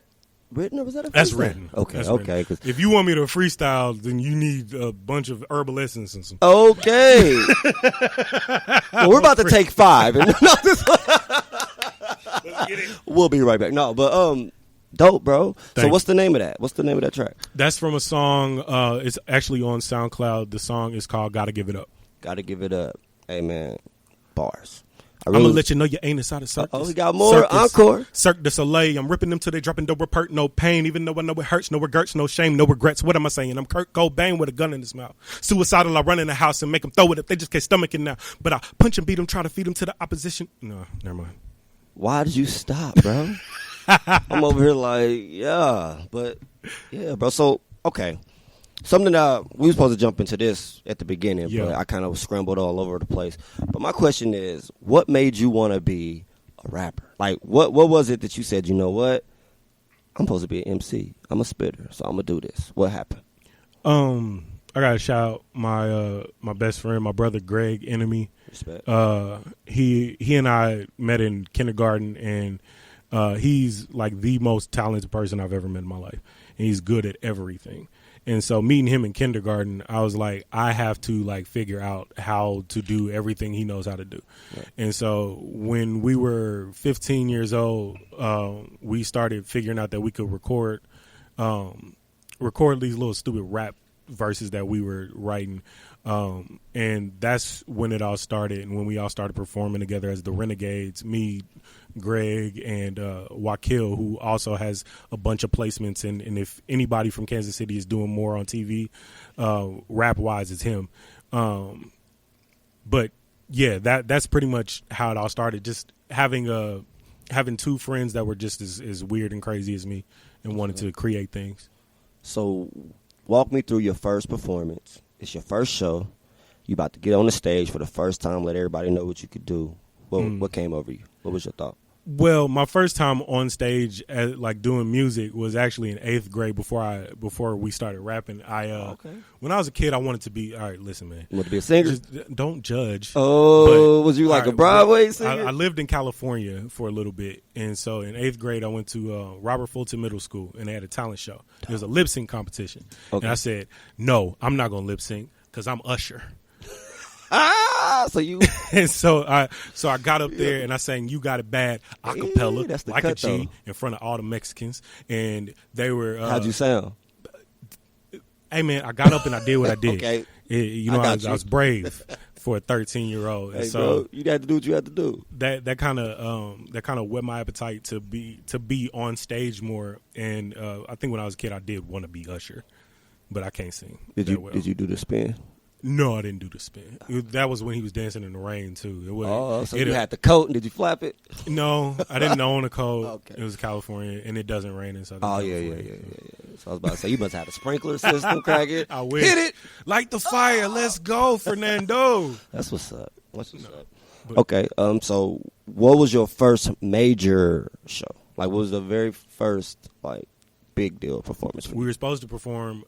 [SPEAKER 4] written or was that a freestyle?
[SPEAKER 5] That's written.
[SPEAKER 4] Okay,
[SPEAKER 5] That's
[SPEAKER 4] okay.
[SPEAKER 5] written. If you want me to freestyle, then you need a bunch of herbal essence and some.
[SPEAKER 4] Okay. Well, we're about to take 5. And we'll be right back. No, but dope, bro. So what's the name of that? What's the name of that track?
[SPEAKER 5] That's from a song. It's actually on SoundCloud. The song is called "Gotta Give It Up."
[SPEAKER 4] Gotta give it up. Hey man, bars.
[SPEAKER 5] I'm gonna let you know your anus out of circus.
[SPEAKER 4] Oh, we got more. Encore.
[SPEAKER 5] Cirque du Soleil. I'm ripping them till they dropping no repert, no pain. Even though I know it hurts, no regrets, no shame, no regrets. What am I saying? I'm Kurt Cobain with a gun in his mouth. Suicidal. I run in the house and make them throw it if they just can't stomach it now. But I punch and beat them, try to feed them to the opposition. No, never mind.
[SPEAKER 4] Why did you stop, bro? I'm over here like, yeah, but yeah, bro. So okay. Something that we were supposed to jump into this at the beginning, but I kind of scrambled all over the place. But my question is, what made you want to be a rapper? Like, what was it that you said, you know what? I'm supposed to be an MC. I'm a spitter, so I'm going to do this. What happened?
[SPEAKER 5] I got to shout out my best friend, my brother, Greg Enemy.
[SPEAKER 4] Respect.
[SPEAKER 5] He and I met in kindergarten, and he's like the most talented person I've ever met in my life. And he's good at everything. And so meeting him in kindergarten, I was like, I have to like figure out how to do everything he knows how to do. Right. And so when we were 15 years old, we started figuring out that we could record these little stupid rap verses that we were writing. And that's when it all started. And when we all started performing together as the Renegades, me, Greg, and Wakil, who also has a bunch of placements. And if anybody from Kansas City is doing more on TV, rap-wise, it's him. But, yeah, that's pretty much how it all started. Just having two friends that were just as weird and crazy as me and wanted to create things.
[SPEAKER 4] So walk me through your first performance. It's your first show. You about to get on the stage for the first time, let everybody know what you could do. What came over you? What was your thought?
[SPEAKER 5] Well, my first time on stage, like doing music, was actually in 8th grade before we started rapping. When I was a kid, I wanted to be. All right, listen, man.
[SPEAKER 4] You want to be a singer?
[SPEAKER 5] Just don't judge.
[SPEAKER 4] Oh, was you like a Broadway singer?
[SPEAKER 5] I lived in California for a little bit, and so in 8th grade, I went to Robert Fulton Middle School, and they had a talent show. There was a lip sync competition, and I said, "No, I'm not gonna lip sync because I'm Usher."
[SPEAKER 4] So you
[SPEAKER 5] and so I got up there and I sang "You Got It Bad" a cappella, like a G, in front of all the Mexicans, and they were.
[SPEAKER 4] How'd you sound?
[SPEAKER 5] Hey man, I got up and I did what I did.
[SPEAKER 4] Okay,
[SPEAKER 5] I was brave for a 13-year-old.
[SPEAKER 4] Hey, so bro, you had to do what you had to do.
[SPEAKER 5] That kind of whet my appetite to be on stage more. And I think when I was a kid, I did want to be Usher, but I can't sing. Did
[SPEAKER 4] you do the spin?
[SPEAKER 5] No, I didn't do the spin. That was when he was dancing in the rain too.
[SPEAKER 4] So you had the coat, and did you flap it?
[SPEAKER 5] No, I didn't own a coat. Okay. It was California, and it doesn't rain in Southern California.
[SPEAKER 4] Yeah. So I was about to say, you must have a sprinkler system, crack it.
[SPEAKER 5] I wish.
[SPEAKER 4] Hit it.
[SPEAKER 5] Light the fire. Let's go, Fernando.
[SPEAKER 4] That's what's up. Okay, so what was your first major show? Like, what was the very first, like, big deal performance for you?
[SPEAKER 5] We were supposed to perform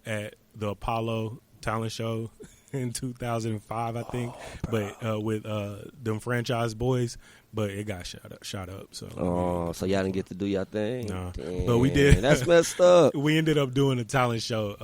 [SPEAKER 5] at the Apollo talent show in 2005, I think, but with them franchise boys, but it got shot up. So
[SPEAKER 4] so y'all didn't get to do your thing?
[SPEAKER 5] Nah.
[SPEAKER 4] Damn,
[SPEAKER 5] but we did.
[SPEAKER 4] That's messed up.
[SPEAKER 5] We ended up doing a talent show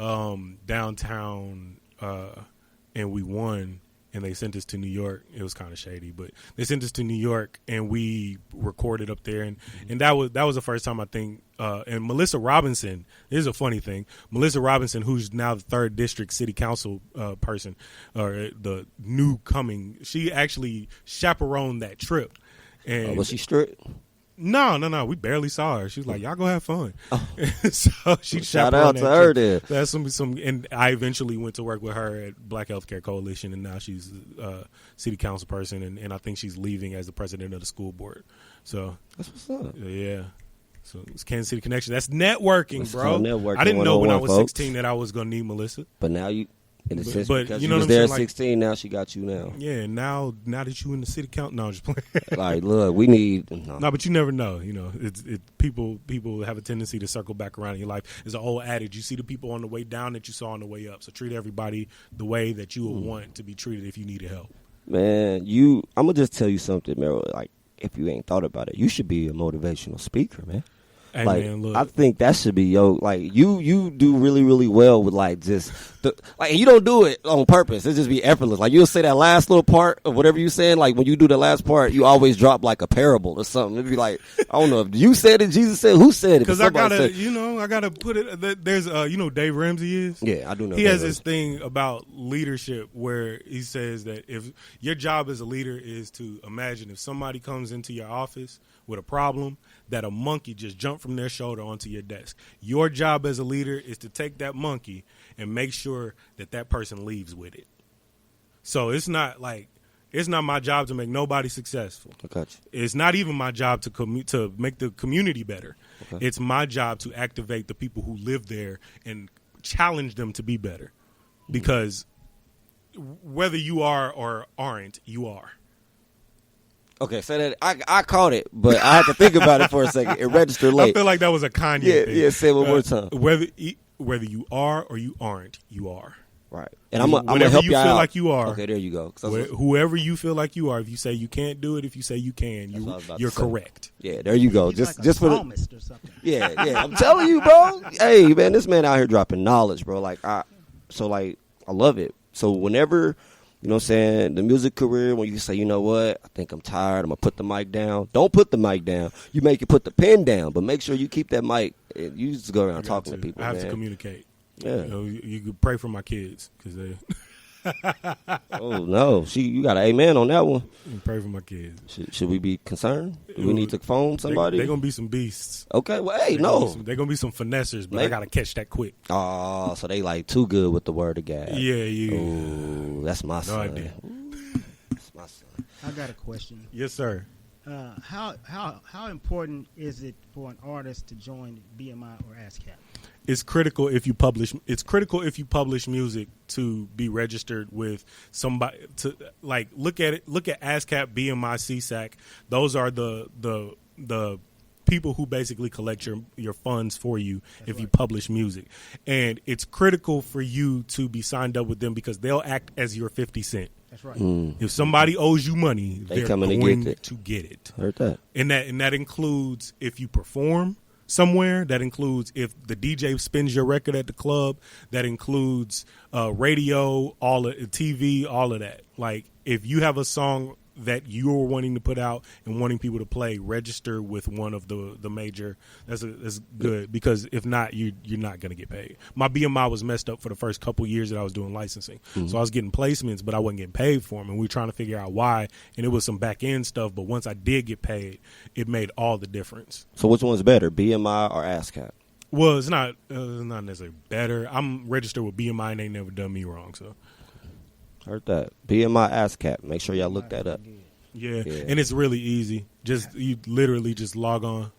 [SPEAKER 5] downtown, and we won. And they sent us to New York. It was kind of shady, but they sent us to New York, and we recorded up there. And that was the first time, I think. And Melissa Robinson, this is a funny thing. Melissa Robinson, who's now the 3rd District City Council person, or the new coming, she actually chaperoned that trip. And
[SPEAKER 4] was she strict?
[SPEAKER 5] No. We barely saw her. She was like, "Y'all go have fun." Oh. So she
[SPEAKER 4] shout out to her there.
[SPEAKER 5] That's some. And I eventually went to work with her at Black Healthcare Coalition, and now she's a city council person, and I think she's leaving as the president of the school board. So
[SPEAKER 4] that's what's up.
[SPEAKER 5] Yeah. So it's Kansas City Connection. That's networking, bro.
[SPEAKER 4] Networking.
[SPEAKER 5] I didn't know when I was
[SPEAKER 4] folks.
[SPEAKER 5] 16 that I was gonna need Melissa.
[SPEAKER 4] But now you. In a sense,
[SPEAKER 5] but
[SPEAKER 4] because
[SPEAKER 5] you
[SPEAKER 4] you
[SPEAKER 5] know
[SPEAKER 4] was
[SPEAKER 5] what I'm
[SPEAKER 4] there
[SPEAKER 5] saying?
[SPEAKER 4] at 16, now she got you now.
[SPEAKER 5] Yeah, now that you in the city count, no, I'm just playing.
[SPEAKER 4] Like, look, we need
[SPEAKER 5] no, but you never know. You know, people have a tendency to circle back around in your life. It's an old adage: you see the people on the way down that you saw on the way up. So treat everybody the way that you would want to be treated if you needed help.
[SPEAKER 4] Man, I'm gonna just tell you something, man. Like, if you ain't thought about it, you should be a motivational speaker, man.
[SPEAKER 5] Hey,
[SPEAKER 4] like,
[SPEAKER 5] man, look.
[SPEAKER 4] I think that should be you do really, really well with like just you don't do it on purpose. It just be effortless. Like you'll say that last little part of whatever you saying. Like when you do the last part, you always drop like a parable or something. It'd be like, I don't know if you said it, Jesus said, who said it?
[SPEAKER 5] Because I gotta put it. There's Dave Ramsey is.
[SPEAKER 4] Yeah, I do know.
[SPEAKER 5] He has this thing about leadership where he says that if your job as a leader is to imagine if somebody comes into your office with a problem, that a monkey just jumped from their shoulder onto your desk. Your job as a leader is to take that monkey and make sure that person leaves with it. So it's not my job to make nobody successful.
[SPEAKER 4] I got you.
[SPEAKER 5] It's not even my job to make the community better. Okay. It's my job to activate the people who live there and challenge them to be better. Because whether you are or aren't, you are.
[SPEAKER 4] Okay, so that I caught it, but I had to think about it for a second. It registered late.
[SPEAKER 5] I feel like that was a Kanye thing.
[SPEAKER 4] Yeah, say it one more time.
[SPEAKER 5] Whether you are or you aren't, you are.
[SPEAKER 4] Right. And I'm going to help you out.
[SPEAKER 5] Feel like you are.
[SPEAKER 4] Okay, there you go.
[SPEAKER 5] Whoever you feel like you are, if you say you can't do it, if you say you can, you're correct.
[SPEAKER 4] Yeah, there you go.
[SPEAKER 6] He's
[SPEAKER 4] just
[SPEAKER 6] like a
[SPEAKER 4] for
[SPEAKER 6] psalmist or something.
[SPEAKER 4] Yeah. I'm telling you, bro. Hey, man, this man out here dropping knowledge, bro. I love it. So whenever, you know what I'm saying, the music career, when you say, you know what, I think I'm tired, I'm going to put the mic down. Don't put the mic down. You make it put the pen down, but make sure you keep that mic. You just go around talking to people,
[SPEAKER 5] I have to communicate.
[SPEAKER 4] Yeah.
[SPEAKER 5] You could pray for my kids because they...
[SPEAKER 4] Oh, no. You got an amen on that one.
[SPEAKER 5] Pray for my kids.
[SPEAKER 4] Should we be concerned? Do we need to phone somebody?
[SPEAKER 5] They're going to be some beasts.
[SPEAKER 4] Okay, well, hey, no.
[SPEAKER 5] They're going to be some finessers, but I got to catch that quick.
[SPEAKER 4] Oh, so they like too good with the word of God.
[SPEAKER 5] Yeah.
[SPEAKER 4] Oh, that's my son.
[SPEAKER 5] No idea.
[SPEAKER 4] That's my son.
[SPEAKER 6] I got a question.
[SPEAKER 5] Yes, sir.
[SPEAKER 6] How important is it for an artist to join BMI or ASCAP?
[SPEAKER 5] It's critical if you publish. It's critical if you publish music to be registered with somebody. To like look at it. Look at ASCAP, BMI, CSAC. Those are the people who basically collect your funds for you. That's if you publish music, and it's critical for you to be signed up with them because they'll act as your 50 Cent.
[SPEAKER 6] That's right.
[SPEAKER 5] If somebody owes you money, they're going to get it.
[SPEAKER 4] Heard that.
[SPEAKER 5] And that includes if you perform somewhere. That includes if the DJ spins your record at the club. That includes radio, all of TV, all of that. Like if you have a song that you're wanting to put out and wanting people to play, register with one of the major. That's good because if not, you're not going to get paid. My BMI was messed up for the first couple years that I was doing licensing, so I was getting placements, but I wasn't getting paid for them, and we were trying to figure out why. And it was some back end stuff, but once I did get paid, it made all the difference.
[SPEAKER 4] So which one's better, BMI or ASCAP?
[SPEAKER 5] Well, it's not necessarily better. I'm registered with BMI and they never done me wrong, so.
[SPEAKER 4] Heard that. BMI ASCAP. Make sure y'all look that up.
[SPEAKER 5] Yeah, and it's really easy. You literally just log on.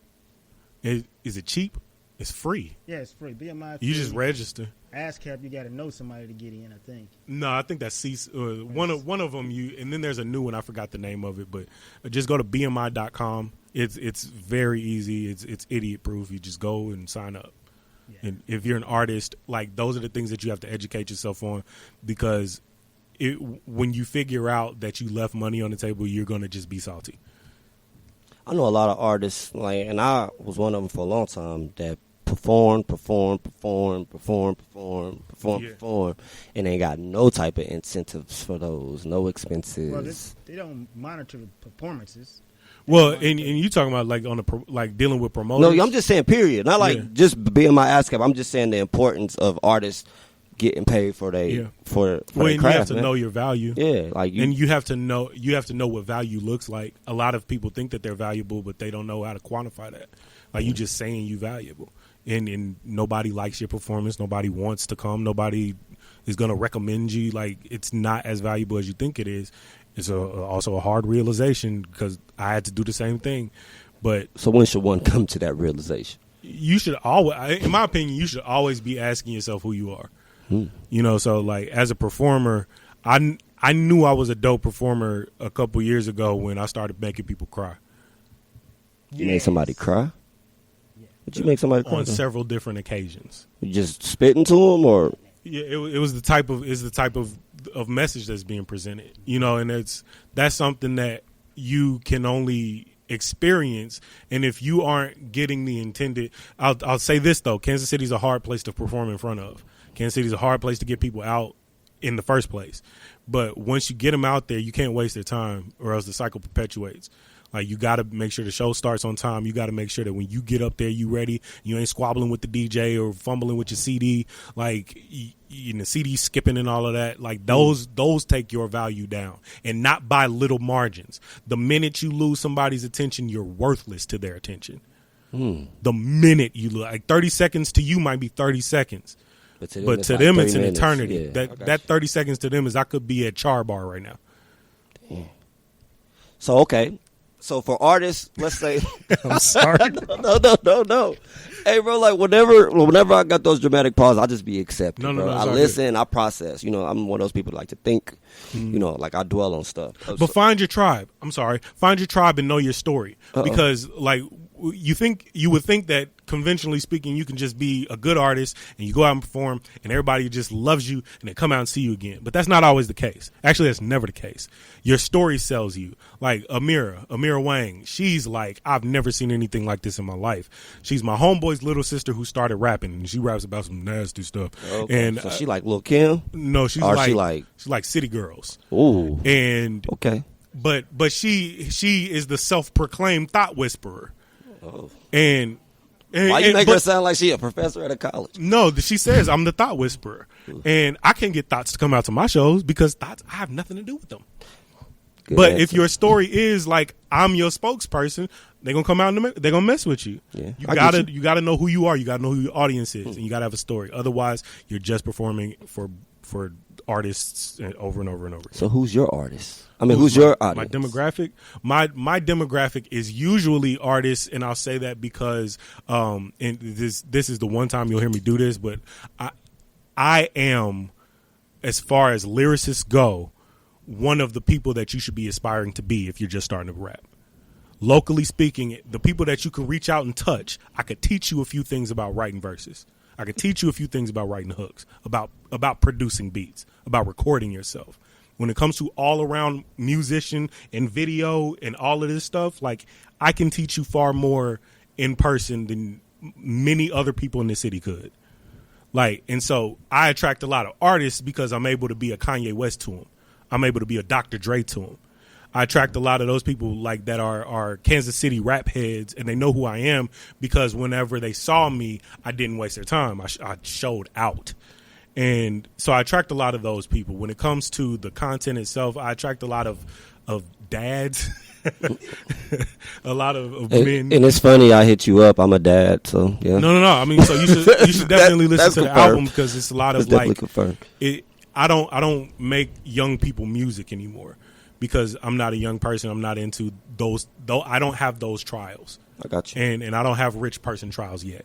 [SPEAKER 5] Is it cheap? It's free.
[SPEAKER 6] Yeah, it's free. BMI.
[SPEAKER 5] You just register.
[SPEAKER 6] ASCAP, you got to know somebody to get in, I think.
[SPEAKER 5] No, I think that's one of them. And then there's a new one. I forgot the name of it, but just go to BMI.com. It's very easy. It's idiot proof. You just go and sign up. Yeah. And if you're an artist, like those are the things that you have to educate yourself on because. When you figure out that you left money on the table, you're going to just be salty.
[SPEAKER 4] I know a lot of artists, and I was one of them for a long time, that perform, and ain't got no type of incentives for those, no expenses.
[SPEAKER 6] Well, they don't monitor the performances.
[SPEAKER 5] Well, and you talking about like dealing with promoters?
[SPEAKER 4] No, I'm just saying period. Not like just being my ASCAP. I'm just saying the importance of artists getting paid for for
[SPEAKER 5] when
[SPEAKER 4] their
[SPEAKER 5] you
[SPEAKER 4] craft,
[SPEAKER 5] have to
[SPEAKER 4] man.
[SPEAKER 5] know your value.
[SPEAKER 4] Yeah, like
[SPEAKER 5] and you have to know what value looks like. A lot of people think that they're valuable, but they don't know how to quantify that. Like you just saying you valuable, and nobody likes your performance. Nobody wants to come. Nobody is going to recommend you. Like it's not as valuable as you think it is. It's also a hard realization because I had to do the same thing. But
[SPEAKER 4] so when should one come to that realization?
[SPEAKER 5] You should always, in my opinion, you should always be asking yourself who you are. You know, so like as a performer, I knew I was a dope performer a couple years ago when I started making people cry.
[SPEAKER 4] You made somebody cry? Did you make somebody cry?
[SPEAKER 5] On several different occasions.
[SPEAKER 4] You just spitting to them, or?
[SPEAKER 5] Yeah, it was the type of message that's being presented. You know, and that's something that you can only experience, and if you aren't getting the intended, I'll say this though, Kansas City's a hard place to perform in front of. Kansas City's a hard place to get people out in the first place, but once you get them out there, you can't waste their time or else the cycle perpetuates. Like you got to make sure the show starts on time. You got to make sure that when you get up there, you ready. You ain't squabbling with the DJ or fumbling with your CD. Like the CD skipping and all of that. Like those take your value down, and not by little margins. The minute you lose somebody's attention, you're worthless to their attention. The minute you lose, like 30 seconds to you might be 30 seconds, but to them it's an eternity.
[SPEAKER 4] Yeah,
[SPEAKER 5] that 30 seconds to them is I could be at Char Bar right now.
[SPEAKER 4] Damn. So okay. So for artists, let's say,
[SPEAKER 5] I'm sorry.
[SPEAKER 4] No. Hey, bro, like whenever I got those dramatic pauses, I just be accepting. No, I listen, good. I process. You know, I'm one of those people that like to think. You know, like I dwell on stuff.
[SPEAKER 5] But find your tribe. I'm sorry. Find your tribe and know your story. Because like you would think that conventionally speaking, you can just be a good artist and you go out and perform and everybody just loves you and they come out and see you again. But that's not always the case. Actually, that's never the case. Your story sells you. Like Amira Wang, she's like, I've never seen anything like this in my life. She's my homeboy's little sister who started rapping, and she raps about some nasty stuff.
[SPEAKER 4] Okay.
[SPEAKER 5] And
[SPEAKER 4] so she like Lil' Kim?
[SPEAKER 5] No, she's like City Girls.
[SPEAKER 4] Ooh.
[SPEAKER 5] And
[SPEAKER 4] okay.
[SPEAKER 5] But she is the self-proclaimed thought whisperer.
[SPEAKER 4] Oh.
[SPEAKER 5] And
[SPEAKER 4] why you make her sound like she a professor at a college?
[SPEAKER 5] No, she says I'm the thought whisperer. And I can't get thoughts to come out to my shows because thoughts, I have nothing to do with them. Good but answer. If your story is like I'm your spokesperson, they're gonna come out and they're gonna mess with you. Yeah, you gotta know who you are. You gotta know who your audience is, and you gotta have a story. Otherwise, you're just performing for artists over and over and over again.
[SPEAKER 4] So who's your artist? I mean, who's your audience?
[SPEAKER 5] My demographic? My demographic is usually artists, and I'll say that because and this is the one time you'll hear me do this, but I am, as far as lyricists go, one of the people that you should be aspiring to be if you're just starting to rap. Locally speaking, the people that you can reach out and touch, I could teach you a few things about writing verses. I could teach you a few things about writing hooks, about producing beats, about recording yourself. When it comes to all around musician and video and all of this stuff, like I can teach you far more in person than many other people in the city could. Like, and so I attract a lot of artists because I'm able to be a Kanye West to them. I'm able to be a Dr. Dre to them. I attract a lot of those people like that are Kansas City rap heads, and they know who I am because whenever they saw me, I didn't waste their time. I showed out. And so I attract a lot of those people. When it comes to the content itself, I attract a lot of dads, a lot of men. And
[SPEAKER 4] it's funny, I hit you up. I'm a dad, so yeah.
[SPEAKER 5] No. I mean, so you should definitely listen to the album because it's a lot of like.
[SPEAKER 4] Confirmed.
[SPEAKER 5] I don't make young people music anymore because I'm not a young person. I'm not into those. Though I don't have those trials.
[SPEAKER 4] I got you.
[SPEAKER 5] And I don't have rich person trials yet,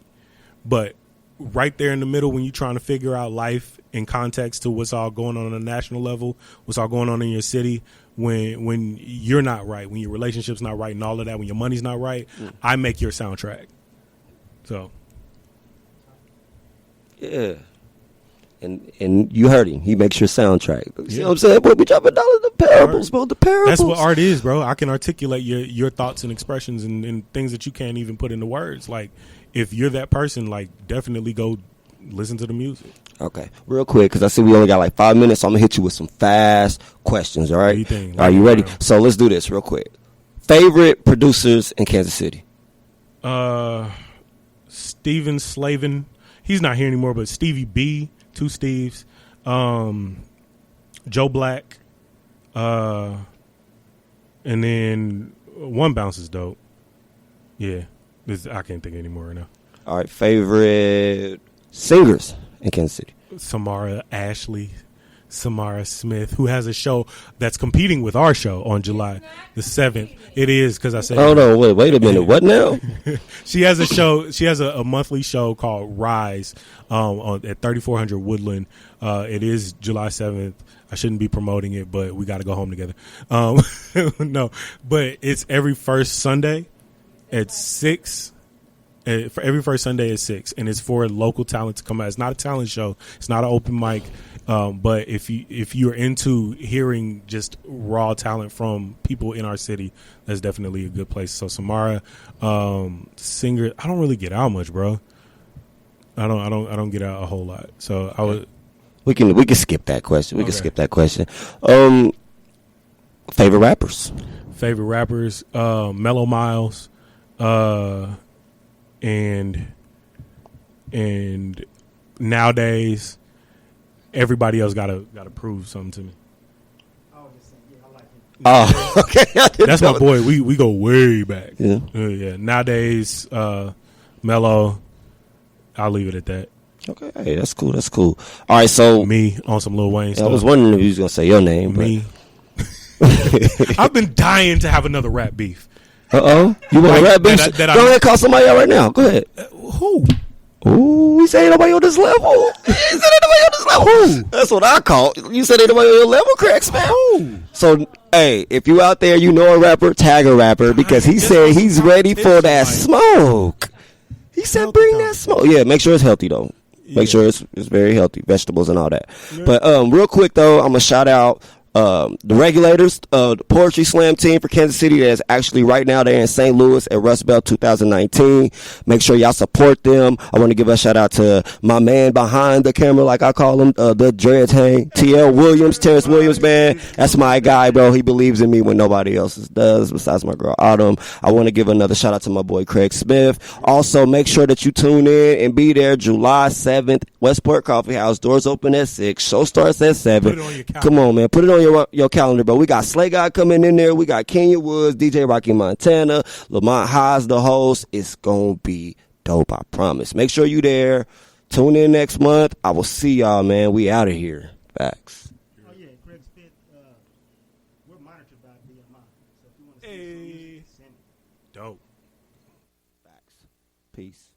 [SPEAKER 5] but. Right there in the middle when you're trying to figure out life in context to what's all going on a national level, what's all going on in your city, when you're not right, when your relationship's not right and all of that, when your money's not right, I make your soundtrack. So. Yeah.
[SPEAKER 4] And you heard him. He makes your soundtrack. You see what I'm saying? Boy, we dropping dollars the parables, bro. The parables.
[SPEAKER 5] That's what art is, bro. I can articulate your thoughts and expressions and things that you can't even put into words. Like, if you're that person, like, definitely go listen to the music.
[SPEAKER 4] Okay. Real quick, because I see we only got like 5 minutes, so I'm going to hit you with some fast questions, all right? Are you ready? So let's do this real quick. Favorite producers in Kansas City?
[SPEAKER 5] Steven Slavin. He's not here anymore, but Stevie B, 2 Steves, Joe Black, and then one Bounce is dope. Yeah, I can't think anymore right now.
[SPEAKER 4] All right, favorite singers in Kansas City.
[SPEAKER 5] Samara Smith, who has a show that's competing with our show on July the 7th. It is, because I said...
[SPEAKER 4] Oh, no, wait a minute. What now?
[SPEAKER 5] She has a show. She has a monthly show called Rise at 3400 Woodland. It is July 7th. I shouldn't be promoting it, but we got to go home together. No, but it's every first Sunday at 6. For every first Sunday at 6, and it's for local talent to come out. It's not a talent show. It's not an open mic. But if you're into hearing just raw talent from people in our city, that's definitely a good place. So Samara, singer, I don't really get out much, bro. I don't get out a whole lot. So I would.
[SPEAKER 4] We can skip that question. We can skip that question. Favorite rappers.
[SPEAKER 5] Mellow Miles, and nowadays. Everybody else gotta prove something to me.
[SPEAKER 4] Oh, okay.
[SPEAKER 5] That's my boy. We go way back.
[SPEAKER 4] Yeah.
[SPEAKER 5] Yeah. Nowadays, Mello. I'll leave it at that.
[SPEAKER 4] Okay, hey, that's cool. That's cool. All right, so
[SPEAKER 5] me on some Lil Wayne stuff.
[SPEAKER 4] I was wondering if you was gonna say your name.
[SPEAKER 5] Me. I've been dying to have another rap beef.
[SPEAKER 4] You want a rap beef? Go ahead, call somebody out right now. Go ahead.
[SPEAKER 5] Who?
[SPEAKER 4] Ooh, he said ain't nobody on this level. He said ain't nobody on this level. Ooh. That's what I call. You said ain't nobody on your level, Cracks, man. Ooh. So, hey, if you out there, you know a rapper, tag a rapper, because he said he's ready for that smoke. He said bring that smoke. Yeah, make sure it's healthy, though. Make sure it's very healthy, vegetables and all that. Yeah. But real quick, though, I'm going to shout out the Regulators, the Poetry Slam team for Kansas City that is actually right now they're in St. Louis at Rust Belt 2019. Make sure y'all support them. I want to give a shout out to my man behind the camera, like I call him, the Dreads Hang, Terrence Williams, man. That's my guy, bro. He believes in me when nobody else does besides my girl Autumn. I want to give another shout out to my boy Craig Smith. Also, make sure that you tune in and be there July 7th, Westport Coffee House. Doors open at 6. Show starts at 7. Come on, man. Put it on your calendar, bro. We got Slay God coming in there. We got Kenya Woods, DJ Rocky Montana, Lamont Haas, the host. It's gonna be dope, I promise. Make sure you there. Tune in next month. I will see y'all, man. We out of here. Facts.
[SPEAKER 6] Oh yeah, Craig Spit. We're monitored by BMI. So if you want to see some music, send it.
[SPEAKER 5] Dope.
[SPEAKER 4] Facts. Peace.